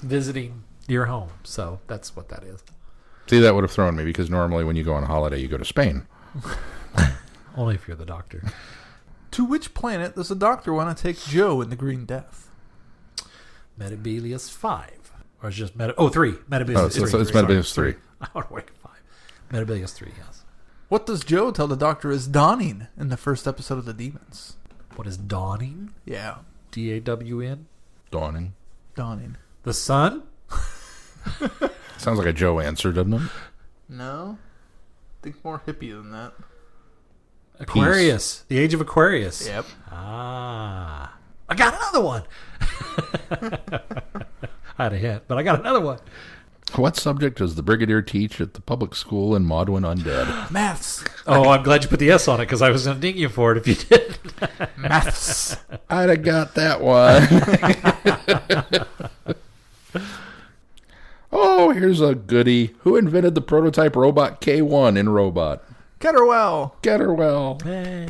Visiting your home. So that's what that is. See, that would have thrown me, because normally when you go on holiday, you go to Spain. Only if you're the doctor. To which planet does the Doctor want to take Joe in the Green Death? Metabelius 5. Or it's just 3. Metabelius Oh, 3. it's Metabelius 3. I want to wait 5. Metabelius 3, yes. What does Joe tell the Doctor is dawning in the first episode of The Demons? What is dawning? Yeah, D-A-W-N? Dawning. dawning. The sun? Sounds like a Joe answer, doesn't it? No, think more hippie than that. Aquarius. The age of Aquarius. Yep. Ah. I got another one. I had a hint, but I got another one. What subject does the Brigadier teach at the public school in Mawdryn Undead? Maths. Oh, I'm glad you put the S on it because I was going to ding you for it if you did. Maths. I'd have got that one. Oh, here's a goodie. Who invented the prototype robot K1 in Robot? Ketterwell. Getterwell. Hey.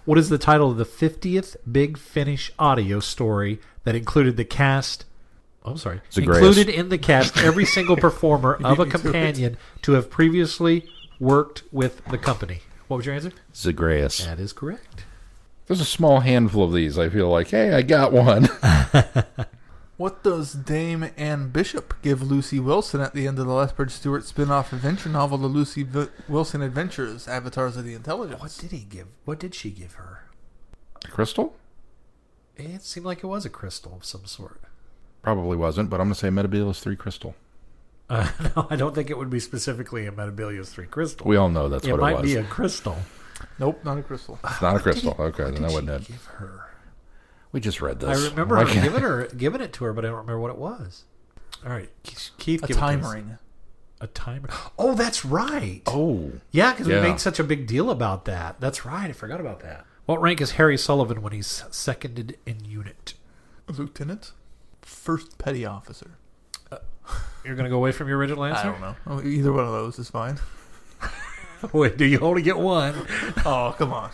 What is the title of the 50th Big Finish audio story that included the cast? Oh, I'm sorry. Zagreus. Included in the cast every single performer of a beat me to it. companion to have previously worked with the company. What was your answer? Zagreus. That is correct. There's a small handful of these. I feel like, hey, I got one. What does Dame Anne Bishop give Lucy Wilson at the end of the Lethbridge-Stewart spin-off adventure novel, The Lucy Wilson Adventures, Avatars of the Intelligence? What did he give? What did she give her? Crystal? It seemed like it was a crystal of some sort. Probably wasn't, but I'm going to say Metabelius 3 crystal. No, I don't think it would be specifically a Metabelius 3 crystal. We all know that's it what might it was. be a crystal. Nope, not a crystal. It's not a crystal. Okay, What then that did wasn't she it. give her? We just read this. I remember Why her can't- giving it to her, but I don't remember what it was. All right, Keith, A give it to time us. ring. A timer. Oh, that's right. Oh. Yeah, because Yeah. we made such a big deal about that. That's right. I forgot about that. What rank is Harry Sullivan when he's seconded in unit? Lieutenant? First petty officer. You're going to go away from your original answer? I don't know. Oh, either one of those is fine. Wait, do you only get one? Oh, come on.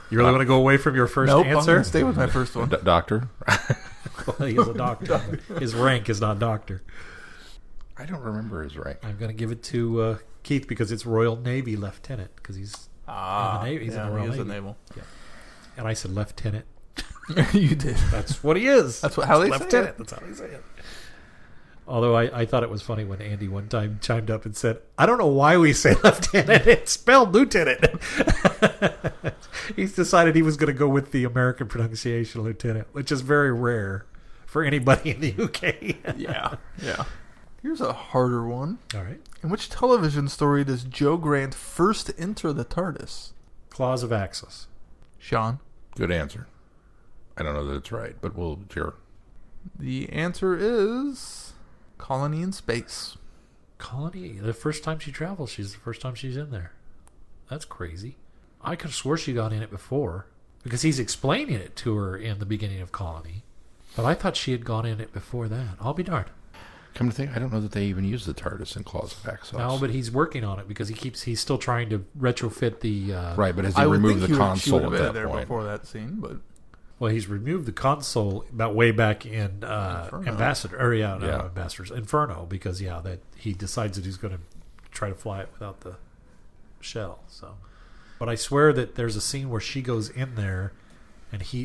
You really want to go away from your first Nope, I'm answer? going to stay with my first one. Doctor? Well, he is a doctor. but his rank is not doctor. I don't remember his rank. I'm going to give it to Keith because it's Royal Navy Lieutenant because he's in the Navy. He's in the Royal he is Navy. a naval. And I said Lieutenant. You did. That's what he is. That's how they say Lieutenant. it. That's how they say it. Although I thought it was funny when Andy one time chimed up and said, I don't know why we say lieutenant. It's spelled lieutenant. He's decided he was going to go with the American pronunciation lieutenant, which is very rare for anybody in the UK. Yeah. Here's a harder one. All right. In which television story does Joe Grant first enter the TARDIS? Clause of Access. Sean? Good answer. I don't know that it's right, but we'll hear. The answer is Colony in Space. Colony. The first time she travels, she's the first time she's in there. That's crazy. I could have swore she got in it before because he's explaining it to her in the beginning of Colony. But I thought she had gone in it before that. I'll be darned. Come to think, I don't know that they even use the TARDIS in Claws of Access. No, but he's working on it because he's still trying to retrofit the... Right, but has he I would removed think the she console would at have been that there point? before that scene, but Well, he's removed the console about way back in Ambassadors Inferno because that he decides that he's going to try to fly it without the shell. So, but I swear that there's a scene where she goes in there,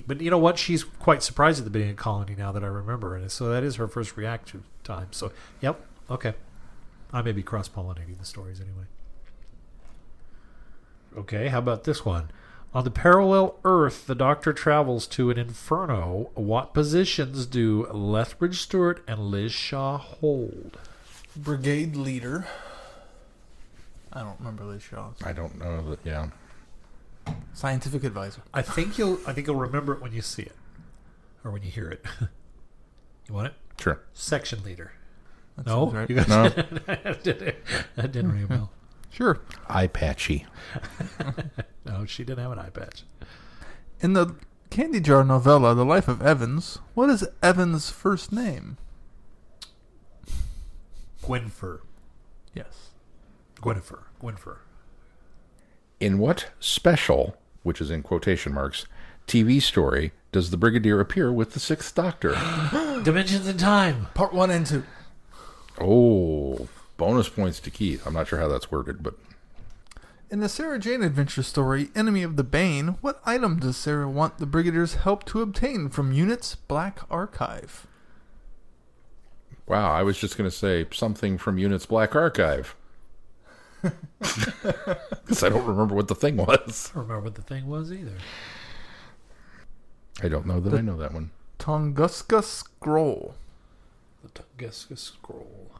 but you know what? She's quite surprised at the beginning of Colony now that I remember, and so that is her first reaction time. So, yep, okay, I may be cross-pollinating the stories anyway. Okay, how about this one? On the parallel Earth the Doctor travels to an inferno. What positions do Lethbridge-Stewart and Liz Shaw hold? brigade leader. I don't remember Liz Shaw's. I don't know that. Yeah, Scientific advisor. I think you'll remember it when you see it, or when you hear it. You want it? sure. Section leader. That No, sounds right. you guys. No. that didn't ring a bell. Sure. Eye patchy. No, she didn't have an eye patch. In the Candy Jar novella, The Life of Evans, what is Evans' first name? Gwynfer. Yes. Gwynfer. In what special, which is in quotation marks, TV story does the Brigadier appear with the Sixth Doctor? Dimensions in Time. Part 1 and 2. Oh, bonus points to Keith. I'm not sure how that's worded, but In the Sarah Jane adventure story, Enemy of the Bane, what item does Sarah want the Brigadier's help to obtain from Unit's Black Archive? wow, I was just going to say something from Unit's Black Archive. Because I don't remember what the thing was. I don't remember what the thing was either. I don't know that I know that one. Tunguska Scroll. The Tunguska Scroll.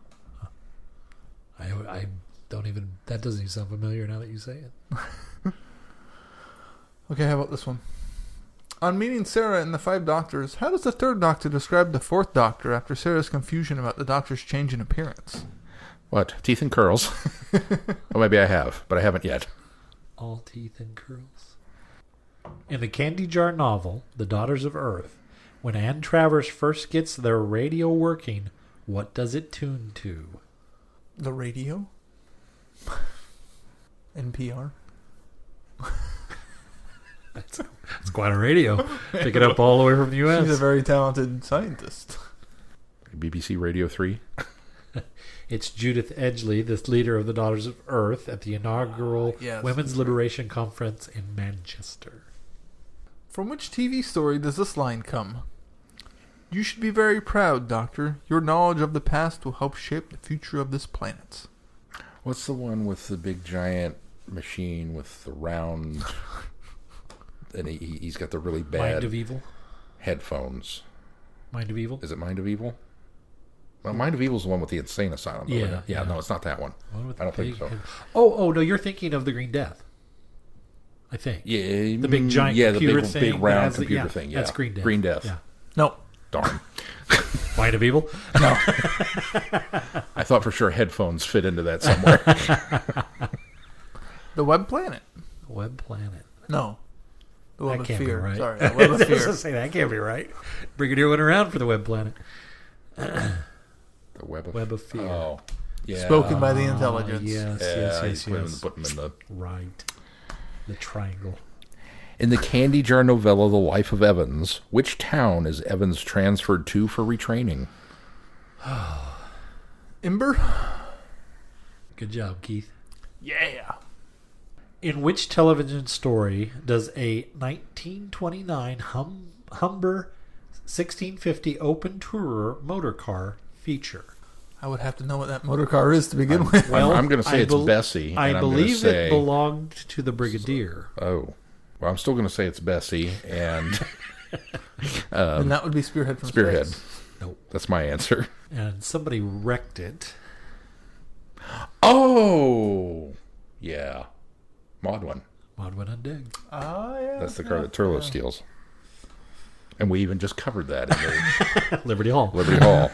I don't even... That doesn't even sound familiar now that you say it. Okay, how about this one? On meeting Sarah and the 5 Doctors, how does the 3rd Doctor describe the 4th Doctor after Sarah's confusion about the Doctor's change in appearance? What? Teeth and curls? Oh, maybe I have, but I haven't yet. All teeth and curls. In the Candy Jar novel, The Daughters of Earth, when Anne Travers first gets their radio working, what does it tune to? The radio? NPR? It's quite a radio. Pick it up all the way from the U.S. She's a very talented scientist. BBC Radio 3? It's Judith Edgley, the leader of the Daughters of Earth, at the inaugural Yes. Women's Liberation Conference in Manchester. From which TV story does this line come? You should be very proud, Doctor. Your knowledge of the past will help shape the future of this planet. What's the one with the big giant machine with the round... and he's got the really bad Mind of Evil? headphones. Mind of Evil? Is it Mind of Evil? Well, Mind of Evil is the one with the insane asylum. Though, Yeah, isn't it? yeah. No, it's not that one. One with I don't the think big so. head- Oh, no, you're thinking of the Green Death. I think. Yeah, The big giant computer the thing. big that round has the- computer thing. Yeah, That's Green Death. Green Death. Yeah. No. Darn. Mind of Evil? No. I thought for sure headphones fit into that somewhere. The Web Planet. Web Planet. No. The Web That of can't be Fear. right. Sorry. The Web of I was Fear. gonna say, that can't be right. Brigadier went around for the Web Planet. The Web of Fear. Oh, yeah. Spoken by the intelligence. Yes. Put them in the... Right. The triangle. In the Candy Jar novella, The Life of Evans, which town is Evans transferred to for retraining? Imber? Good job, Keith. Yeah. In which television story does a 1929 Humber 1650 open tourer motor car feature? I would have to know what that motor car is to begin with. Well, I'm going to say I it's Bessie. I and I'm gonna believe say, it belonged to the Brigadier. Oh. Well, I'm still going to say it's Bessie, and And that would be Spearhead from Spearhead. Space. Nope. That's my answer. And somebody wrecked it. Oh! Yeah. Mawdryn. Mawdryn Undead. Oh, yeah. That's the car that Turlo steals. And we even just covered that in the Liberty Hall. Liberty Hall.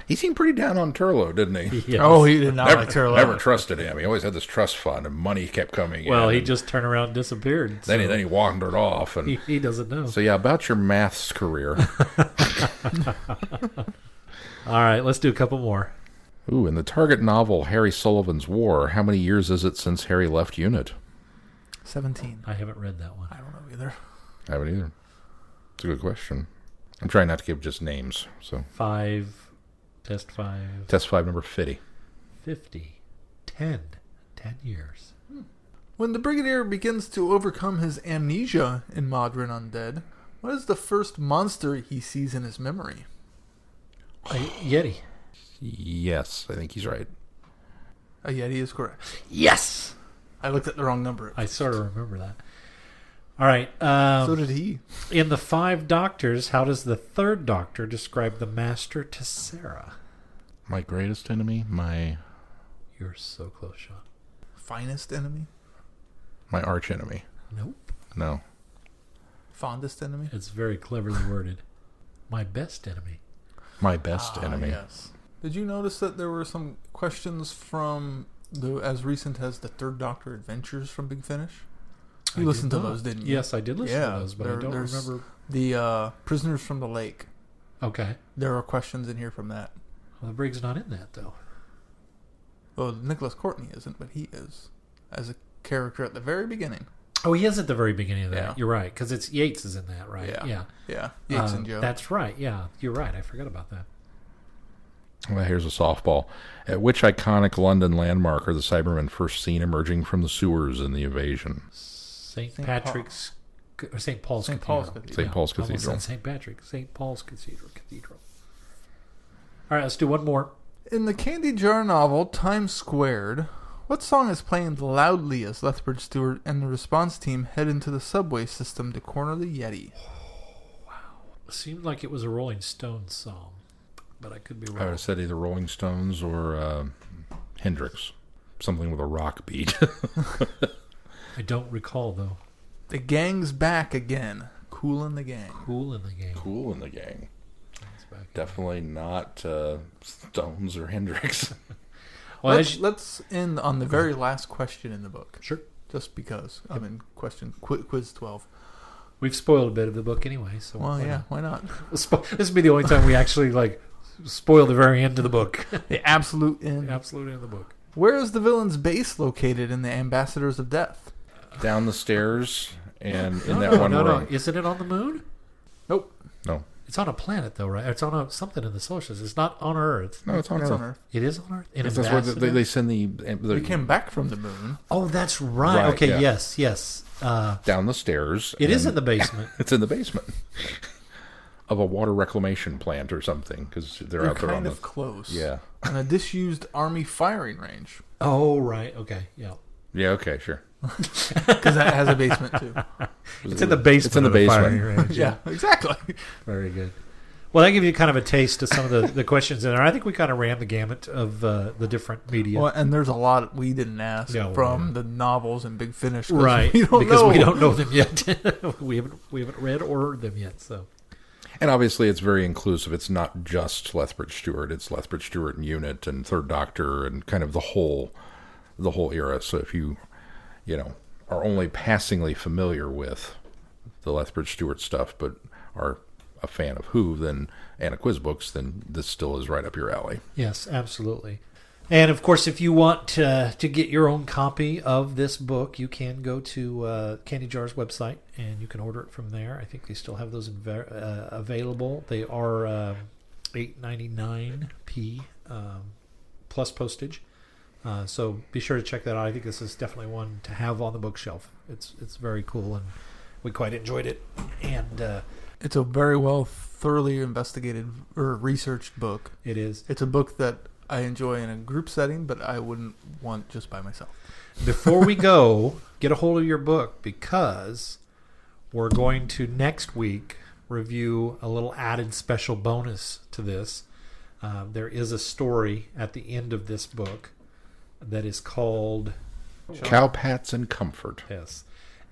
He seemed pretty down on Turlo, didn't he? Yes. Oh, he did not like Turlo. Never trusted him. He always had this trust fund, and money kept coming Well, in. he just turned around and disappeared. Then he wandered off. And he doesn't know. so, yeah, about your maths career. All right, let's do a couple more. Ooh, in the Target novel, Harry Sullivan's War, how many years is it since Harry left UNIT? 17. I haven't read that one. I don't know either. I haven't either. It's a good question. I'm trying not to give just names. So 5, test 5. Test 5, number 50. 50. 10 years. When the Brigadier begins to overcome his amnesia in Mawdryn Undead, what is the first monster he sees in his memory? A Yeti. Yes, I think he's right. A Yeti is correct. Yes! I looked at the wrong number. I sort of remember that. All right. So did he. In the 5 Doctors, how does the 3rd Doctor describe the Master to Sarah? My greatest enemy, my You're so close, Sean. Finest enemy? arch enemy. Nope. No. Fondest enemy? It's very cleverly worded. My best enemy. My best enemy. Yes. Did you notice that there were some questions from as recent as the 3rd Doctor Adventures from Big Finish? You listened to those, didn't you? Yes, I did listen to those, but I don't remember. The Prisoners from the Lake. Okay. There are questions in here from that. Well, the Brig's not in that, though. Well, Nicholas Courtney isn't, but he is. As a character at the very beginning. Oh, he is at the very beginning of that. Yeah. You're right, because it's Yates is in that, right? Yeah. Yeah. Yates and Joe. That's right. Yeah, you're right. I forgot about that. Well, here's a softball. At which iconic London landmark are the Cybermen first seen emerging from the sewers in the invasion? St. Patrick's or St. Paul's St. Cathedral. Paul's Cathedral. St. Paul's I almost Cathedral. said St. Patrick. St. Paul's Cathedral. All right, let's do one more. In the Candy Jar novel, Time Squared, what song is playing loudly as Lethbridge-Stewart and the response team head into the subway system to corner the Yeti? It seemed like it was a Rolling Stones song, but I could be I would wrong. have said either Rolling Stones or Hendrix. Something with a rock beat. I don't recall, though. The gang's back again. Cool in the gang. Cool in the game. Cool in the gang. It's back. Definitely not Stones or Hendrix. Well, Let's end on the very last question in the book. sure. Just because. I'm in quiz 12. We've spoiled a bit of the book anyway, so Well, why yeah, not? why not? This will be the only time we actually spoil the very end of the book. The absolute end. The absolute end of the book. Where is the villain's base located in the Ambassadors of Death? Down the stairs and in that one no. room. Isn't it on the moon? Nope. No. It's on a planet, though, right? It's on something in the solar system. It's not on Earth. No, it's on It's Earth. on Earth. It is on Earth. In That's where Ambassador? they send the We came back from the moon. Oh, that's right. Right, Okay, yeah. yes. down the stairs. It is and in the basement. It's in the basement of a water reclamation plant or something because they're out there on kind the. of close. Yeah. On a disused army firing range. Oh, right. Okay, yeah. Yeah. Okay. Sure. Because that has a basement too. It's in the basement. It's in the of the basement. firing range, Yeah, exactly. Very good. Well, that gives you kind of a taste of some of the questions in there. I think we kind of ran the gamut of the different media. Well, and there's a lot we didn't ask Yeah, well, from yeah. the novels and Big Finish. Right, We don't because know. we don't know them yet. we haven't read or heard them yet. So And obviously, it's very inclusive. It's not just Lethbridge-Stewart. It's Lethbridge-Stewart and Unit and Third Doctor and kind of the whole era. So if you are only passingly familiar with the Lethbridge-Stewart stuff, but are a fan of Who, then and a quiz books, then this still is right up your alley. yes, absolutely. And of course, if you want to get your own copy of this book, you can go to Candy Jar's website and you can order it from there. I think they still have those available. They are $8.99 plus postage. So be sure to check that out. I think this is definitely one to have on the bookshelf. It's very cool, and we quite enjoyed it. And It's a very well, thoroughly investigated or researched book. it is. It's a book that I enjoy in a group setting, but I wouldn't want just by myself. Before we go, get a hold of your book because we're going to next week review a little added special bonus to this. There is a story at the end of this book that is called Cowpats and Comfort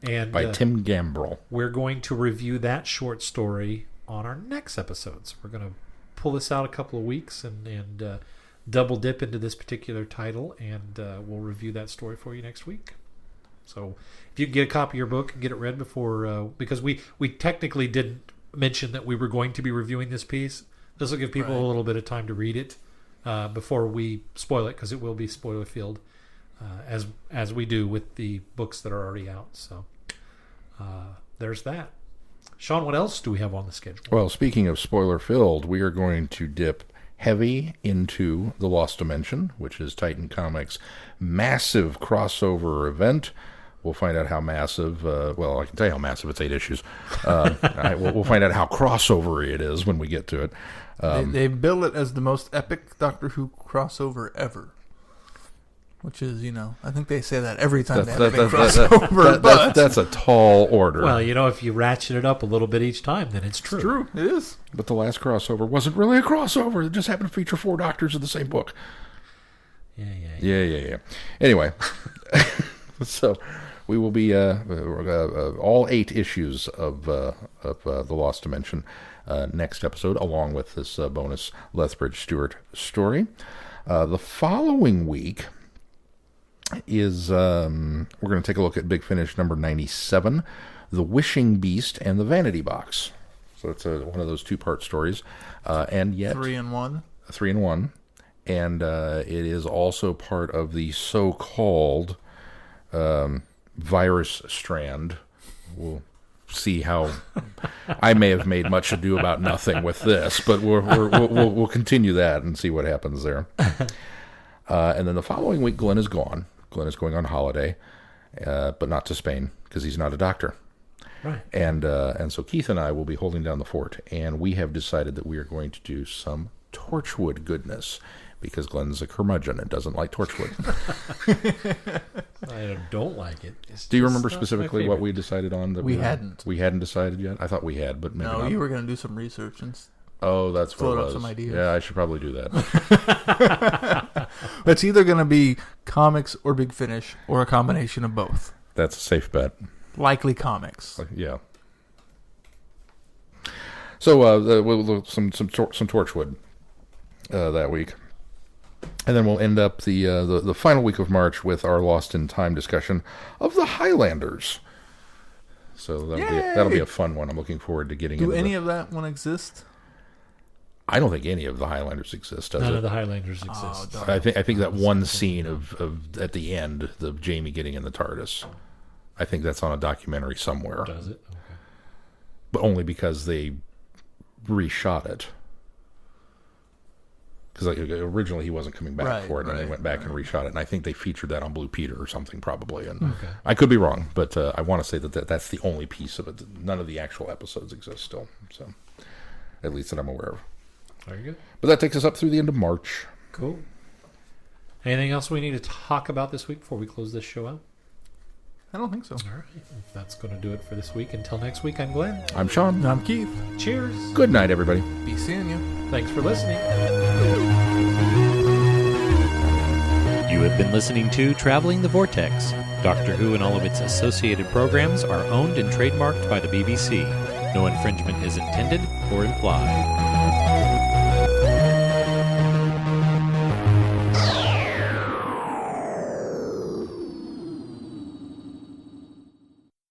and by Tim Gambrell. we're going to review that short story on our next episode. So we're going to pull this out a couple of weeks and double dip into this particular title, and we'll review that story for you next week. So if you can get a copy of your book and get it read before, because we technically didn't mention that we were going to be reviewing this piece. This will give people a little bit of time to read it before we spoil it, because it will be spoiler filled, as we do with the books that are already out. So there's that. Sean, what else do we have on the schedule? Well, speaking of spoiler filled, we are going to dip heavy into The Lost Dimension, which is Titan Comics' massive crossover event. We'll find out how massive, well, I can tell you how massive. It's 8 issues. We'll find out how crossover it is when we get to it. They bill it as the most epic Doctor Who crossover ever. Which is, I think they say that every time they have a big crossover. That's a tall order. Well, if you ratchet it up a little bit each time, then it's true. It's true, it is. But the last crossover wasn't really a crossover. It just happened to feature 4 doctors in the same book. Yeah. Anyway, so we will be all 8 issues of The Lost Dimension next episode, along with this bonus Lethbridge-Stewart story. The following week is we're going to take a look at Big Finish number 97, The Wishing Beast and the Vanity Box. So it's one of those 2-part stories, and yet 3 in 1. 3 in 1, and it is also part of the so-called virus strand. We'll see how I may have made much ado about nothing with this, but we'll continue that and see what happens there. And then the following week, Glenn is gone. Glenn is going on holiday, but not to Spain, because he's not a doctor. Right. And so Keith and I will be holding down the fort, and we have decided that we are going to do some Torchwood goodness, because Glenn's a curmudgeon and doesn't like Torchwood. I don't like it. Do you remember specifically what we decided on? We hadn't. We hadn't decided yet? I thought we had, but maybe not. You were going to do some research and oh, that's what it was. float up some ideas. Yeah, I should probably do that. It's either going to be comics or Big Finish, or a combination of both. That's a safe bet. Likely comics. Yeah. So we'll some Torchwood that week, and then we'll end up the final week of March with our Lost in Time discussion of the Highlanders. So that'll be a fun one. I'm looking forward to getting. Do any of that one exist? I don't think any of the Highlanders exist. None of the Highlanders exist. I think that one scene of at the end, the Jamie getting in the TARDIS. I think that's on a documentary somewhere. Does it? Okay. But only because they reshot it. Because originally he wasn't coming back for it, and they went back and reshot it. And I think they featured that on Blue Peter or something, probably. And I could be wrong, but I want to say that's the only piece of it. None of the actual episodes exist still, so at least that I'm aware of. Very good. But that takes us up through the end of March. Cool. Anything else we need to talk about this week before we close this show out? I don't think so. All right. That's going to do it for this week. Until next week, I'm Glenn. I'm Sean. And I'm Keith. Cheers. Good night, everybody. Be seeing you. Thanks for listening. You have been listening to Traveling the Vortex. Doctor Who and all of its associated programs are owned and trademarked by the BBC. No infringement is intended or implied.